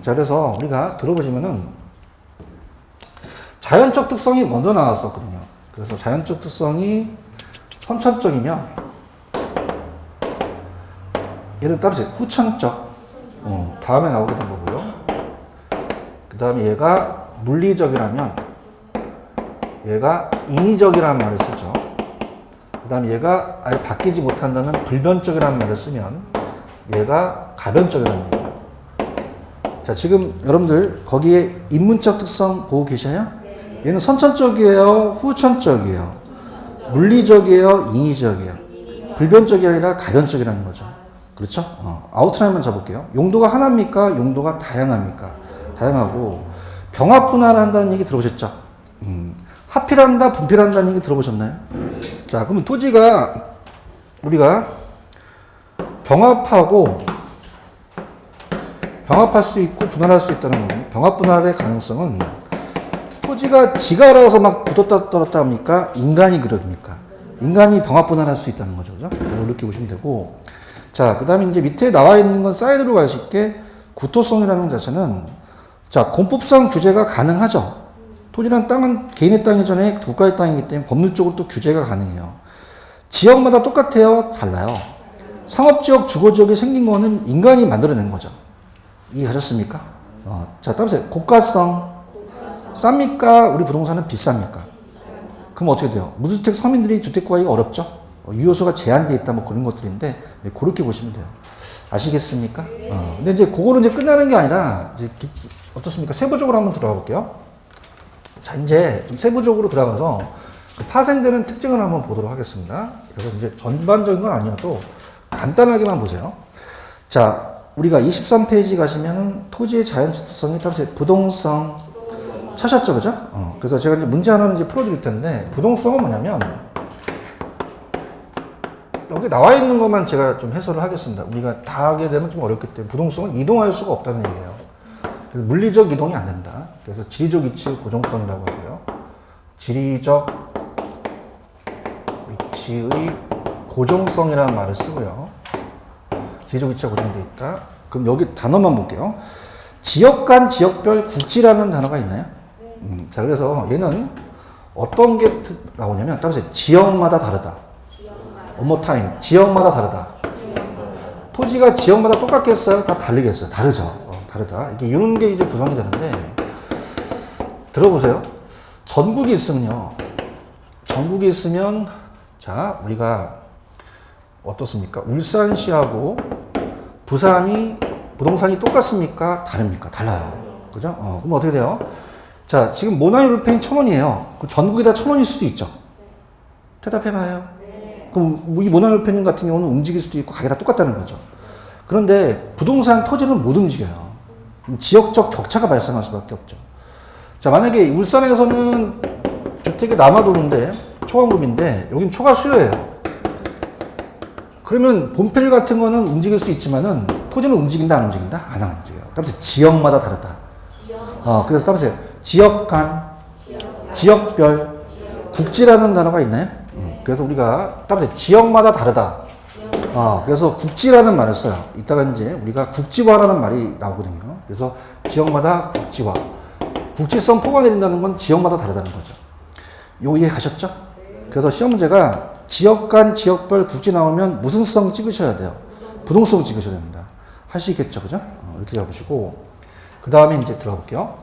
[SPEAKER 1] 자, 그래서 우리가 들어보시면은 자연적 특성이 먼저 나왔었거든요. 그래서 자연적 특성이 선천적이면 얘는 따라서 후천적. 다음에 나오게 된 거고요. 그 다음에 얘가 물리적이라면 얘가 인위적이라는 말을 쓰죠. 그 다음에 얘가 아예 바뀌지 못한다는 불변적이라는 말을 쓰면 얘가 가변적이라는 얘기예요. 자, 지금 여러분들 거기에 인문적 특성 보고 계셔요? 얘는 선천적이에요? 후천적이에요? 물리적이에요? 인위적이에요? 불변적이 아니라 가변적이라는 거죠. 그렇죠? 아웃라인만 잡을게요. 용도가 하나입니까? 용도가 다양합니까? 다양하고 병합분할한다는 얘기 들어보셨죠? 합필한다, 분필한다는 얘기 들어보셨나요? 자, 그러면 토지가 우리가 병합할 수 있고 분할할 수 있다는 거예요. 병합분할의 가능성은 토지가 지가 알아서 막 붙었다 떨었다 합니까? 인간이 그럽니까? 인간이 병합분할할 수 있다는 거죠. 그죠? 그래서 이렇게 보시면 되고. 자, 그 다음에 이제 밑에 나와 있는 건 사이드로 갈 수 있게 구토성이라는 자체는 자, 공법상 규제가 가능하죠. 토지란 땅은 개인의 땅이 전에 국가의 땅이기 때문에 법률적으로 또 규제가 가능해요. 지역마다 똑같아요? 달라요. 상업지역, 주거지역이 생긴 거는 인간이 만들어낸 거죠. 이해하셨습니까? 자, 따라서 고가성. 쌉니까? 우리 부동산은 비쌉니까? 그럼 어떻게 돼요? 무주택 서민들이 주택 구하기가 어렵죠? 유효소가 제한되어 있다, 뭐 그런 것들인데, 네, 그렇게 보시면 돼요. 아시겠습니까? 근데 이제 그거는 이제 끝나는 게 아니라, 이제 어떻습니까? 세부적으로 한번 들어가 볼게요. 자, 이제 좀 세부적으로 들어가서 그 파생되는 특징을 한번 보도록 하겠습니다. 그래서 이제 전반적인 건 아니어도 간단하게만 보세요. 자, 우리가 23페이지 가시면은 토지의 자연적 특성이 따라서 부동성 찾았죠, 그죠? 그래서 제가 이제 문제 하나는 이제 풀어드릴 텐데, 부동성은 뭐냐면, 여기 나와 있는 것만 제가 좀 해설을 하겠습니다. 우리가 다 하게 되면 좀 어렵기 때문에 부동성은 이동할 수가 없다는 얘기예요. 그래서 물리적 이동이 안 된다. 그래서 지리적 위치 고정성이라고 하고요. 지리적 위치의 고정성이라는 말을 쓰고요. 지리적 위치가 고정되어 있다. 그럼 여기 단어만 볼게요. 지역 간 지역별 국지라는 단어가 있나요? 자, 그래서 얘는 어떤 게 나오냐면 따라서 지역마다 다르다. One more time. 지역마다 다르다. 토지가 지역마다 똑같겠어요? 다 다르겠어요? 다르죠. 다르다. 이게 이런 게 이제 구성이 되는데, 들어보세요. 전국이 있으면요. 전국이 있으면, 자, 우리가 어떻습니까? 울산시하고 부산이, 부동산이 똑같습니까? 다릅니까? 달라요. 그죠? 그럼 어떻게 돼요? 자, 지금 모나이룰펜이 1,000원이에요. 그 전국이 다 1,000원일 수도 있죠. 대답해봐요. 그럼 이 모나이룰펜 같은 경우는 움직일 수도 있고 가격이 다 똑같다는 거죠. 그런데 부동산 토지는 못 움직여요. 지역적 격차가 발생할 수밖에 없죠. 자, 만약에 울산에서는 주택이 남아도는데 초과금인데 여긴 초과 수요예요. 그러면 본필 같은 거는 움직일 수 있지만은 토지는 움직인다, 안 움직인다? 안 움직여요. 따라서 지역마다 다르다. 그래서 따라서 지역 간, 지역별, 국지라는 단어가 있나요? 그래서 우리가 따라서 지역마다 다르다. 그래서 국지라는 말을 써요. 이따가 이제 우리가 국지화라는 말이 나오거든요. 그래서 지역마다 국지화. 국지성 포괄해진다는 건 지역마다 다르다는 거죠. 요 이해 가셨죠? 그래서 시험 문제가 지역 간 지역별 국지 나오면 무슨 성 찍으셔야 돼요? 부동성 찍으셔야 됩니다. 할 수 있겠죠, 그죠? 이렇게 잡으시고 그 다음에 이제 들어가 볼게요.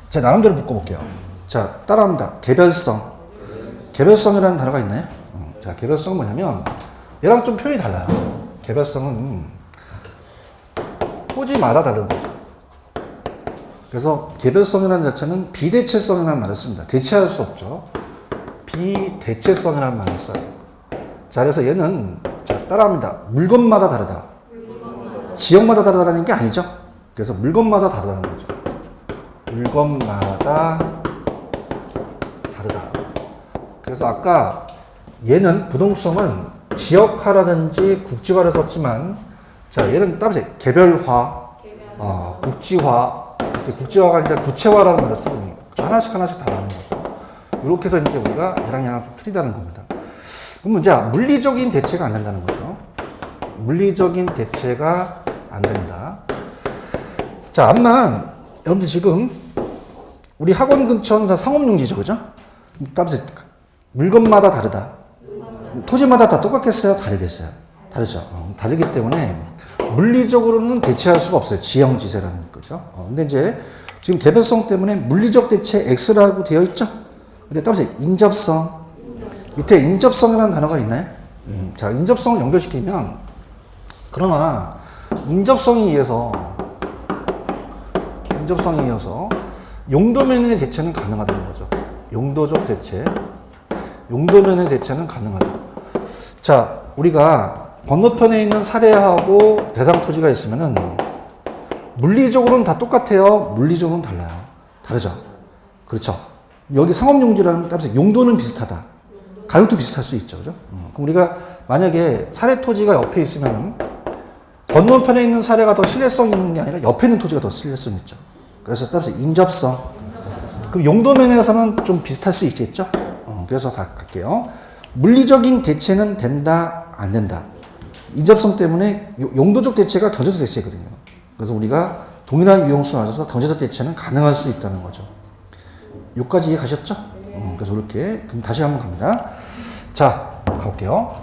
[SPEAKER 1] 제 나름대로 묶어볼게요. 자, 따라합니다. 개별성. 개별성이라는 단어가 있나요? 자, 개별성은 뭐냐면 얘랑 좀 표현이 달라요. 개별성은 토지마다 다른 거죠. 그래서 개별성이라는 자체는 비대체성이라는 말을 씁니다. 대체할 수 없죠. 비대체성이라는 말을 써요. 자, 그래서 얘는 자, 따라합니다. 물건마다 다르다. 지역마다 다르다는 게 아니죠. 그래서 물건마다 다르다는 거죠. 물건마다 다르다. 그래서 아까 얘는 부동성은 지역화라든지 국지화를 썼지만 자, 얘는 따라서 개별화. 국지화가 아니라 구체화라는 말을 쓰거든요. 하나씩 다 나오는 거죠. 이렇게 해서 이제 우리가 얘랑 좀 틀리다는 겁니다. 그러면 이제 물리적인 대체가 안 된다는 거죠. 물리적인 대체가 안 된다. 자, 암만 여러분들 지금 우리 학원 근처는 상업용지죠, 그죠? 따라서 물건마다 다르다. 토지마다 다 똑같겠어요? 다르겠어요? 다르죠. 다르기 때문에 물리적으로는 대체할 수가 없어요. 지형지세라는 거죠. 근데 이제 지금 개별성 때문에 물리적 대체 X라고 되어 있죠? 근데 따라서 인접성. 밑에 인접성이라는 단어가 있나요? 자, 인접성을 연결시키면 그러나 인접성에 의해서 용도면의 대체는 가능하다는 거죠. 용도적 대체. 용도면의 대체는 가능하다. 자, 우리가 건너편에 있는 사례하고 대상 토지가 있으면은 물리적으로는 다 똑같아요. 물리적으로는 달라요. 다르죠. 그렇죠. 여기 상업용지라는 따라서 용도는 비슷하다. 가격도 비슷할 수 있죠. 그죠? 그럼 우리가 만약에 사례 토지가 옆에 있으면 건너편에 있는 사례가 더 신뢰성 있는 게 아니라 옆에 있는 토지가 더 신뢰성 있죠. 그래서 따라서 인접성. 그럼 용도면에서는 좀 비슷할 수 있겠죠? 그래서 다 갈게요. 물리적인 대체는 된다, 안 된다. 인접성 때문에 용도적 대체가 경제적 대체거든요. 그래서 우리가 동일한 유용수를 가져서 경제적 대체는 가능할 수 있다는 거죠. 여기까지 이해 가셨죠? 그래서 이렇게. 그럼 다시 한번 갑니다. 자, 가볼게요.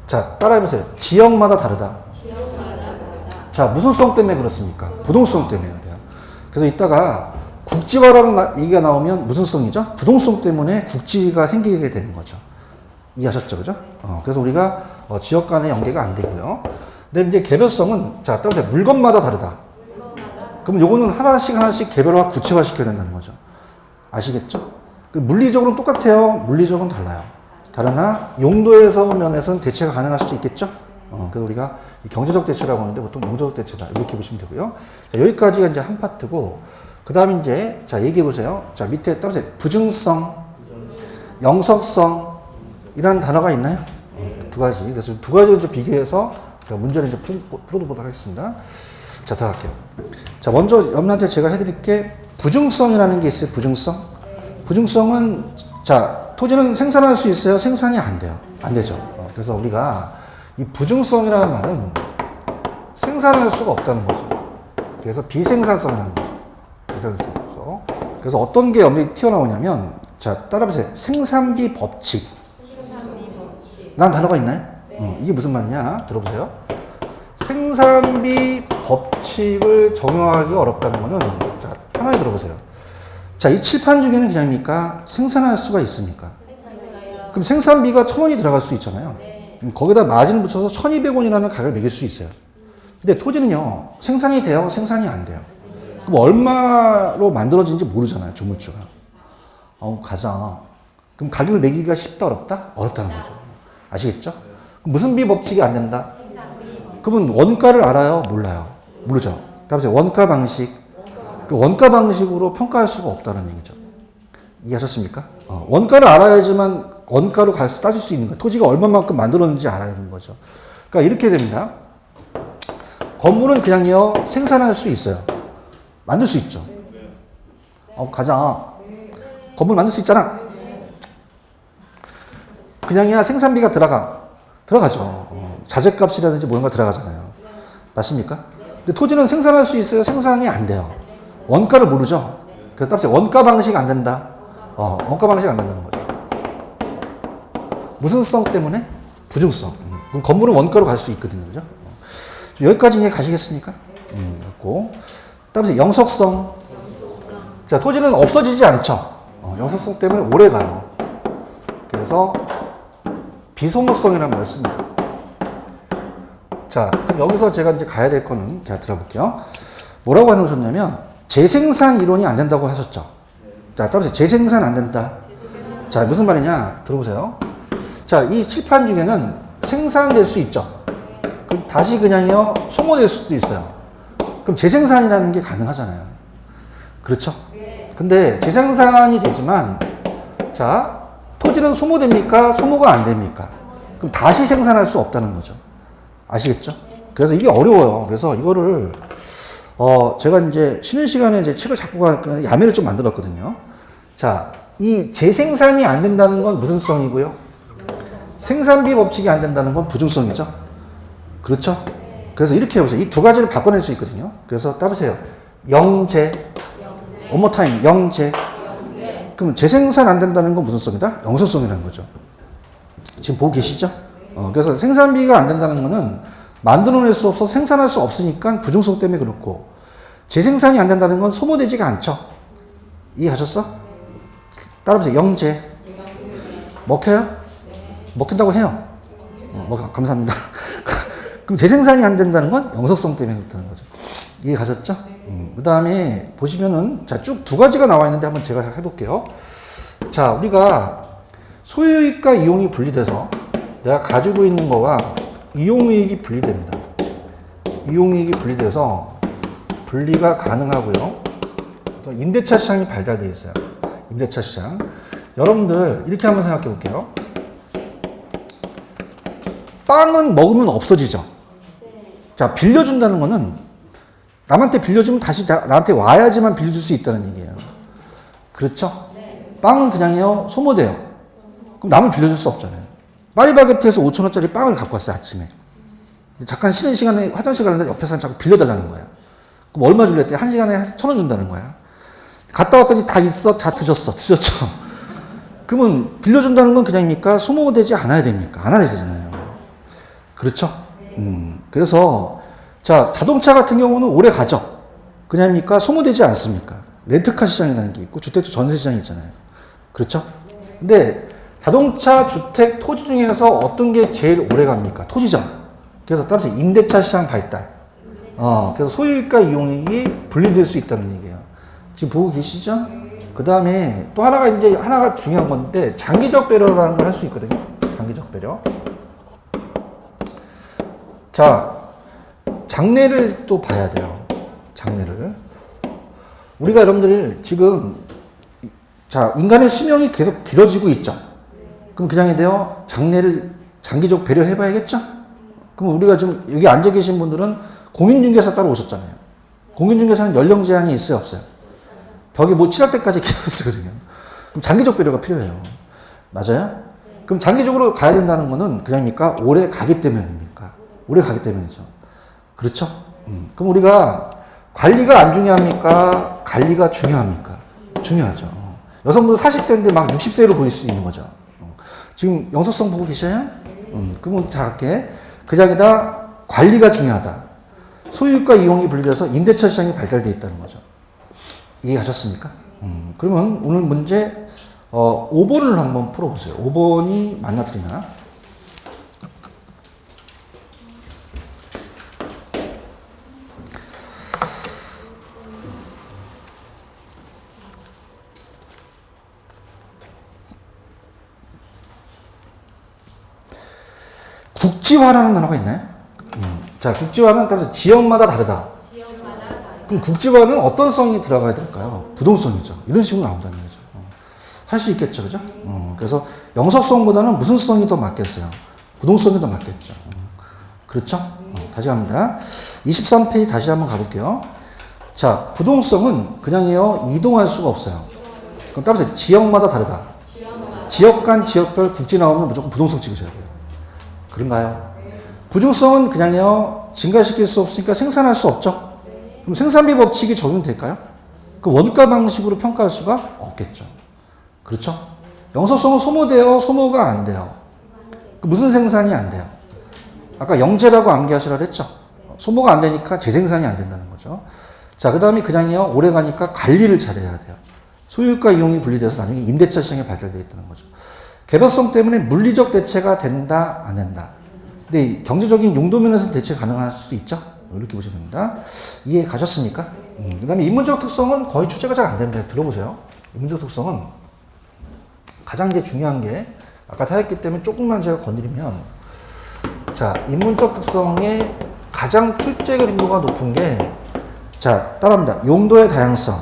[SPEAKER 1] 자, 따라해보세요. 지역마다 다르다. 자, 무슨 성 때문에 그렇습니까? 부동성 때문에 그래요. 그래서 이따가 국지화라는 얘기가 나오면 무슨 성이죠? 부동성 때문에 국지가 생기게 되는 거죠. 이해하셨죠? 그죠? 그래서 우리가 지역 간의 연계가 안 되고요. 근데 이제 개별성은, 자, 따라서 물건마다 다르다. 그럼 요거는 하나씩 개별화, 구체화 시켜야 된다는 거죠. 아시겠죠? 물리적으로는 똑같아요. 물리적으로는 달라요. 다르나 용도에서 면에서는 대체가 가능할 수도 있겠죠? 그래서 우리가 경제적 대체라고 하는데 보통 용도적 대체다. 이렇게 보시면 되고요. 자, 여기까지가 이제 한 파트고, 그 다음에 이제, 자, 얘기해 보세요. 자, 밑에 따라서 부증성, 영석성, 이라는 단어가 있나요? 두 가지. 그래서 두 가지를 좀 비교해서 제가 문제를 이제 풀어보도록 하겠습니다. 자, 들어갈게요. 자, 먼저 여러분한테 제가 해드릴 게 부증성이라는 게 있어요. 부증성. 부증성은, 자, 토지는 생산할 수 있어요? 생산이 안 돼요. 안 되죠. 그래서 우리가 이 부증성이라는 말은 생산할 수가 없다는 거죠. 그래서 비생산성이라는 거죠. 비생산성. 그래서 어떤 게 여기 튀어나오냐면, 자, 따라해보세요. 생산비 법칙. 라는 단어가 있나요? 이게 무슨 말이냐? 들어보세요. 생산비 법칙을 적용하기 어렵다는 거는, 자, 편하게 들어보세요. 자, 이 칠판 중에는 그냥입니까? 생산할 수가 있습니까? 그럼 생산비가 1,000원이 들어갈 수 있잖아요. 거기다 마진을 붙여서 1,200원이라는 가격을 매길 수 있어요. 근데 토지는요, 생산이 돼요? 생산이 안 돼요? 그럼 얼마로 만들어진지 모르잖아요, 조물주가. 가자. 그럼 가격을 매기기가 쉽다, 어렵다? 어렵다는 거죠. 아시겠죠? 무슨 비 법칙이 안 된다? 그러면 원가를 알아요? 몰라요? 모르죠. 그래서 원가 방식. 그 원가 방식으로 평가할 수가 없다는 얘기죠. 이해하셨습니까? 원가를 알아야지만 원가로 따질 수 있는 거예요. 토지가 얼마만큼 만들었는지 알아야 되는 거죠. 그러니까 이렇게 됩니다. 건물은 그냥요, 생산할 수 있어요. 만들 수 있죠. 가자. 건물 만들 수 있잖아. 그냥이야 생산비가 들어가죠. 자재값이라든지 뭔가 들어가잖아요. 맞습니까? 근데 토지는 생산할 수 있어요? 생산이 안 돼요. 원가를 모르죠. 그래서 따라서 원가 방식 안 된다. 원가 방식 안 된다는 거죠. 무슨 성 때문에? 부증성. 그럼 건물은 원가로 갈 수 있거든요. 그죠? 여기까지 이해 가시겠습니까? 그렇고. 따라서 영속성. 자, 토지는 없어지지 않죠. 영속성 때문에 오래 가요. 그래서 비소모성이라는 말을 씁니다. 자, 그럼 여기서 제가 이제 가야 될 거는, 자, 들어볼게요. 뭐라고 해놓으셨냐면, 재생산 이론이 안 된다고 하셨죠. 자, 따라서 재생산 안 된다. 자, 무슨 말이냐? 들어보세요. 자, 이 칠판 중에는 생산될 수 있죠. 그럼 다시 그냥요, 소모될 수도 있어요. 그럼 재생산이라는 게 가능하잖아요. 그렇죠? 근데 재생산이 되지만, 자, 토지는 소모됩니까? 소모가 안 됩니까? 그럼 다시 생산할 수 없다는 거죠. 아시겠죠? 그래서 이게 어려워요. 그래서 이거를 제가 이제 쉬는 시간에 이제 책을 자꾸 야매를 좀 만들었거든요. 자, 이 재생산이 안 된다는 건 무슨 성이고요? 생산비 법칙이 안 된다는 건 부중성이죠. 그렇죠? 그래서 이렇게 해보세요. 이 두 가지를 바꿔낼 수 있거든요. 그래서 따보세요. 영재. one more time. 영재. 그럼 재생산 안 된다는 건 무슨 성이다? 영소성이라는 거죠. 지금 보고 계시죠? 그래서 생산비가 안 된다는 거는 만들어낼 수 없어서 생산할 수 없으니까 부중성 때문에 그렇고, 재생산이 안 된다는 건 소모되지가 않죠. 이해하셨어? 따라보세요. 영재. 먹혀요? 먹힌다고 해요. 감사합니다. 그럼 재생산이 안 된다는 건 영속성 때문에 그렇다는 거죠. 이해 가셨죠? 그 다음에 보시면은, 자, 쭉 두 가지가 나와 있는데 한번 제가 해볼게요. 자, 우리가 소유이익과 이용이 분리돼서 내가 가지고 있는 거와 이용이익이 분리됩니다. 이용이익이 분리돼서 분리가 가능하고요. 또 임대차 시장이 발달되어 있어요. 임대차 시장. 여러분들 이렇게 한번 생각해 볼게요. 빵은 먹으면 없어지죠. 자, 빌려준다는 거는 남한테 빌려주면 다시 나한테 와야지만 빌려줄 수 있다는 얘기예요. 그렇죠? 빵은 그냥요, 소모돼요. 그럼 남을 빌려줄 수 없잖아요. 파리바게트에서 5,000원짜리 빵을 갖고 왔어요, 아침에. 잠깐 쉬는 시간에 화장실 가는데 옆에 사람 자꾸 빌려달라는 거야. 그럼 얼마 줄래 했더니 1시간에 1,000원 준다는 거야. 갔다 왔더니 다 있어? 다 드셨죠? 그러면 빌려준다는 건 그냥입니까? 소모되지 않아야 됩니까? 안 해야 되잖아요. 그렇죠? 그래서, 자, 자동차 같은 경우는 오래 가죠? 그냥입니까? 소모되지 않습니까? 렌트카 시장이라는 게 있고, 주택도 전세 시장이 있잖아요. 그렇죠? 근데 자동차, 주택, 토지 중에서 어떤 게 제일 오래 갑니까? 토지죠. 그래서 따라서 임대차 시장 발달. 그래서 소유이익과 이용이익이 분리될 수 있다는 얘기예요. 지금 보고 계시죠? 그 다음에 또 하나가 중요한 건데, 장기적 배려라는 걸 할 수 있거든요. 장기적 배려. 자, 장래를 또 봐야 돼요. 장래를. 우리가 여러분들 지금, 자, 인간의 수명이 계속 길어지고 있죠. 그럼 그냥이 돼요. 장래를 장기적 배려해 봐야겠죠? 그럼 우리가 지금 여기 앉아 계신 분들은 공인중개사 따로 오셨잖아요. 공인중개사는 연령 제한이 있어요, 없어요? 벽에 뭐 칠할 때까지 계속 쓰거든요. 그럼 장기적 배려가 필요해요. 맞아요? 그럼 장기적으로 가야 된다는 거는 그냥입니까? 오래 가기 때문입니까? 오래 가기 때문이죠. 그렇죠? 그럼 우리가 관리가 안 중요합니까? 관리가 중요합니까? 중요하죠. 여성분 40세인데 막 60세로 보일 수 있는 거죠. 지금 영속성 보고 계셔요? 그러면 다 할게. 그냥이다 관리가 중요하다. 소유과 이용이 분리돼서 임대차 시장이 발달되어 있다는 거죠. 이해하셨습니까? 그러면 오늘 문제 5번을 한번 풀어보세요. 5번이 맞나 틀리나? 국지화라는 단어가 있나요? 자, 국지화는 따라서 지역마다 다르다. 그럼 국지화는 어떤 성이 들어가야 될까요? 부동성이죠. 이런 식으로 나온다는 거죠. 할 수 있겠죠, 그죠? 그래서 영속성보다는 무슨 성이 더 맞겠어요? 부동성이 더 맞겠죠. 그렇죠? 다시 갑니다. 23페이지 다시 한번 가볼게요. 자, 부동성은 그냥요, 이동할 수가 없어요. 그럼 따라서 지역마다 다르다. 지역 간 지역별 국지 나오면 무조건 부동성 찍으셔야 돼요. 그런가요? 부중성은 그냥요, 증가시킬 수 없으니까 생산할 수 없죠? 그럼 생산비 법칙이 적용될까요? 그 원가 방식으로 평가할 수가 없겠죠. 그렇죠? 영속성은 소모돼요? 소모가 안 돼요? 무슨 생산이 안 돼요? 아까 영재라고 암기하시라 그랬죠? 소모가 안 되니까 재생산이 안 된다는 거죠. 자, 그 다음에 그냥요, 오래 가니까 관리를 잘해야 돼요. 소유과 이용이 분리돼서 나중에 임대차 시장에 발달되어 있다는 거죠. 개별성 때문에 물리적 대체가 된다, 안 된다. 근데 경제적인 용도 면에서 대체 가능할 수도 있죠. 이렇게 보시면 됩니다. 이해 가셨습니까? 그 다음에 인문적 특성은 거의 출제가 잘 안 됩니다. 들어보세요. 인문적 특성은 가장 이제 중요한 게 아까 다 했기 때문에 조금만 제가 건드리면, 자, 인문적 특성의 가장 출제 빈도가 높은 게, 자, 따라합니다. 용도의 다양성.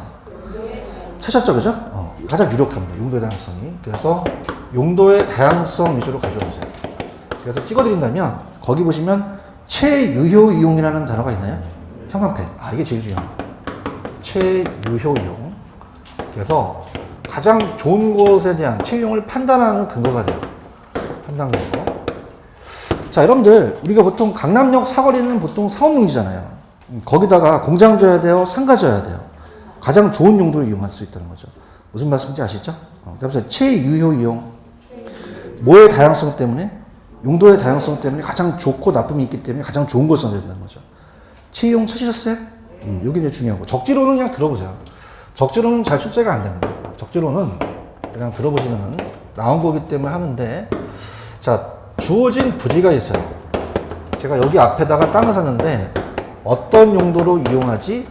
[SPEAKER 1] 찾았죠, 그죠? 가장 유력합니다. 용도의 다양성이. 그래서 용도의 다양성 위주로 가져오세요. 그래서 찍어드린다면 거기 보시면 최유효 이용이라는 단어가 있나요? 형광펜. 아, 이게 제일 중요한 거. 최유효 이용. 그래서 가장 좋은 것에 대한 채용을 판단하는 근거가 돼요. 판단 근거. 자, 여러분들, 우리가 보통 강남역 사거리는 보통 상업용지잖아요. 거기다가 공장 줘야 돼요? 상가 줘야 돼요? 가장 좋은 용도로 이용할 수 있다는 거죠. 무슨 말씀인지 아시죠? 그래서 최유효 이용. 뭐의 다양성 때문에? 용도의 다양성 때문에 가장 좋고 나쁨이 있기 때문에 가장 좋은 걸 써야 된다는 거죠. 채용 찾으셨어요? 여기 이제 중요한 거. 적지로는 그냥 들어보세요. 적지로는 잘 출제가 안 됩니다. 적지로는 그냥 들어보시면 나온 거기 때문에 하는데, 자, 주어진 부지가 있어요. 제가 여기 앞에다가 땅을 샀는데 어떤 용도로 이용하지?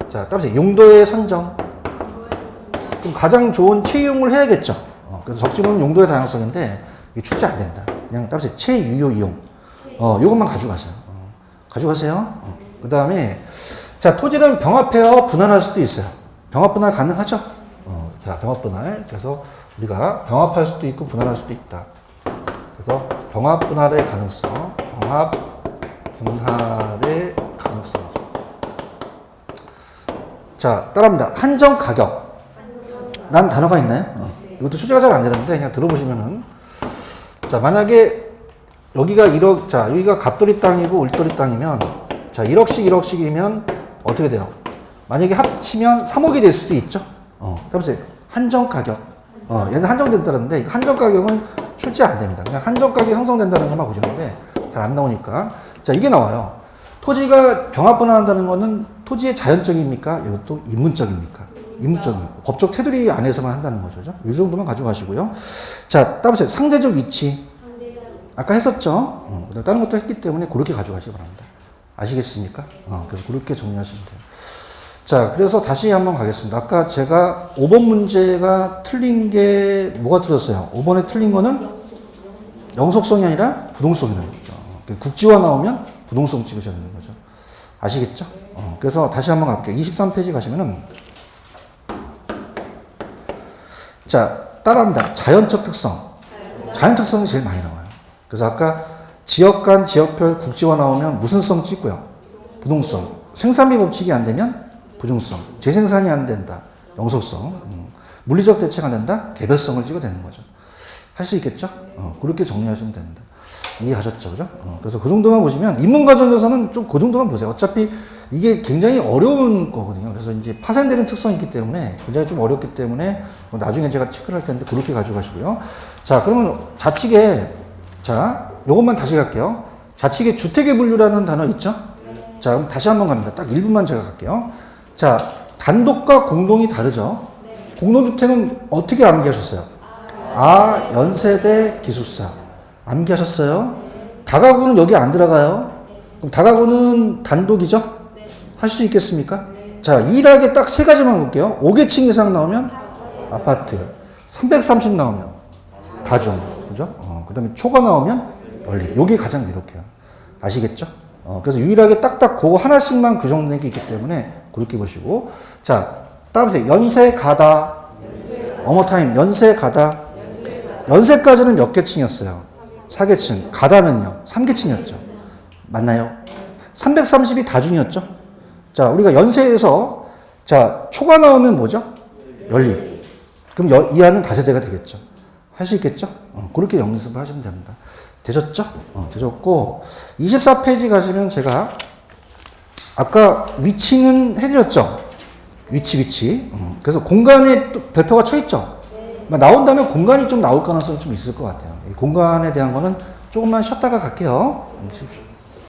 [SPEAKER 1] 자, 따라서 용도의 선정. 그럼 가장 좋은 채용을 해야겠죠. 그래서 적지로는 용도의 다양성인데 이게 출제 안 됩니다. 그냥 따라서 최유효 이용. 요것만 가져가세요. 가져가세요. 그 다음에 자, 토지는 병합해서 분할할 수도 있어요. 병합 분할 가능하죠? 자, 병합 분할. 그래서 우리가 병합할 수도 있고 분할할 수도 있다. 그래서 병합 분할의 가능성, 병합 분할의 가능성이죠. 자, 따라합니다. 한정 가격. 라는 단어가 있나요? 이것도 출제가 잘 안 되는데 그냥 들어보시면은, 자, 만약에 여기가 1억, 자, 여기가 갑돌이 땅이고 을돌이 땅이면, 자, 1억씩이면 어떻게 돼요? 만약에 합치면 3억이 될 수도 있죠? 그래서 한정 가격. 얘는 한정된다는데, 한정 가격은 출제 안 됩니다. 그냥 한정 가격이 형성된다는 것만 보시는데, 잘 안 나오니까. 자, 이게 나와요. 토지가 병합분할한다는 거는 토지의 자연적입니까? 이것도 인문적입니까? 인문적이고. 법적 테두리 안에서만 한다는 거죠. 이 정도만 가져가시고요. 자, 따보세요. 상대적 위치. 아까 했었죠? 다른 것도 했기 때문에 그렇게 가져가시기 바랍니다. 아시겠습니까? 그래서 그렇게 정리하시면 돼요. 자, 그래서 다시 한번 가겠습니다. 아까 제가 5번 문제가 틀린 게 뭐가 틀렸어요? 5번에 틀린 거는 영속성이 아니라 부동성이라는 거죠. 국지화 나오면 부동성 찍으셔야 되는 거죠. 아시겠죠? 그래서 다시 한번 갈게요. 23페이지 가시면은, 자, 따라합니다. 자연적 특성. 자연 특성이 제일 많이 나와요. 그래서 아까 지역 간 지역별 국지화 나오면 무슨 성 찍고요? 부동성. 생산비 법칙이 안 되면 부정성. 재생산이 안 된다. 영속성. 물리적 대체가 안 된다. 개별성을 찍어야 되는 거죠. 할 수 있겠죠? 그렇게 정리하시면 됩니다. 이해하셨죠? 그죠? 그래서 그 정도만 보시면, 인문과정에서는 좀 그 정도만 보세요. 어차피 이게 굉장히 어려운 거거든요. 그래서 이제 파생되는 특성이 있기 때문에 굉장히 좀 어렵기 때문에 나중에 제가 체크를 할 텐데 그렇게 가져가시고요. 자, 그러면 좌측에, 자, 요것만 다시 갈게요. 좌측에 주택의 분류라는 단어 있죠? 자, 그럼 다시 한번 갑니다. 딱 1분만 제가 갈게요. 자, 단독과 공동이 다르죠? 공동주택은 어떻게 암기하셨어요? 연세대 기숙사. 암기하셨어요? 다가구는 여기 안 들어가요? 그럼 다가구는 단독이죠? 할 수 있겠습니까? 자, 유일하게 딱 세 가지만 볼게요. 5계층 이상 나오면 아파트. 330 나오면 다중. 그죠? 그 다음에 초가 나오면 연립. 요게 가장 이렇게요. 아시겠죠? 그래서 유일하게 딱딱 그거 하나씩만 규정된 게 있기 때문에 그렇게 보시고. 자, 따라보세요. 연세 가다. 어머타임. 연세 가다. 연세까지는 몇 계층이었어요? 4계층. 가다는요? 3계층이었죠. 맞나요? 330이 다중이었죠? 자, 우리가 연세에서, 자, 초가 나오면 뭐죠? 연립. 그럼 이하는 다세대가 되겠죠. 할 수 있겠죠? 그렇게 연습을 하시면 됩니다. 되셨죠? 되셨고, 24페이지 가시면 제가, 아까 위치는 해드렸죠? 위치. 그래서 공간에 또 별표가 쳐 있죠? 나온다면 공간이 좀 나올 가능성이 좀 있을 것 같아요. 이 공간에 대한 거는 조금만 쉬었다가 갈게요.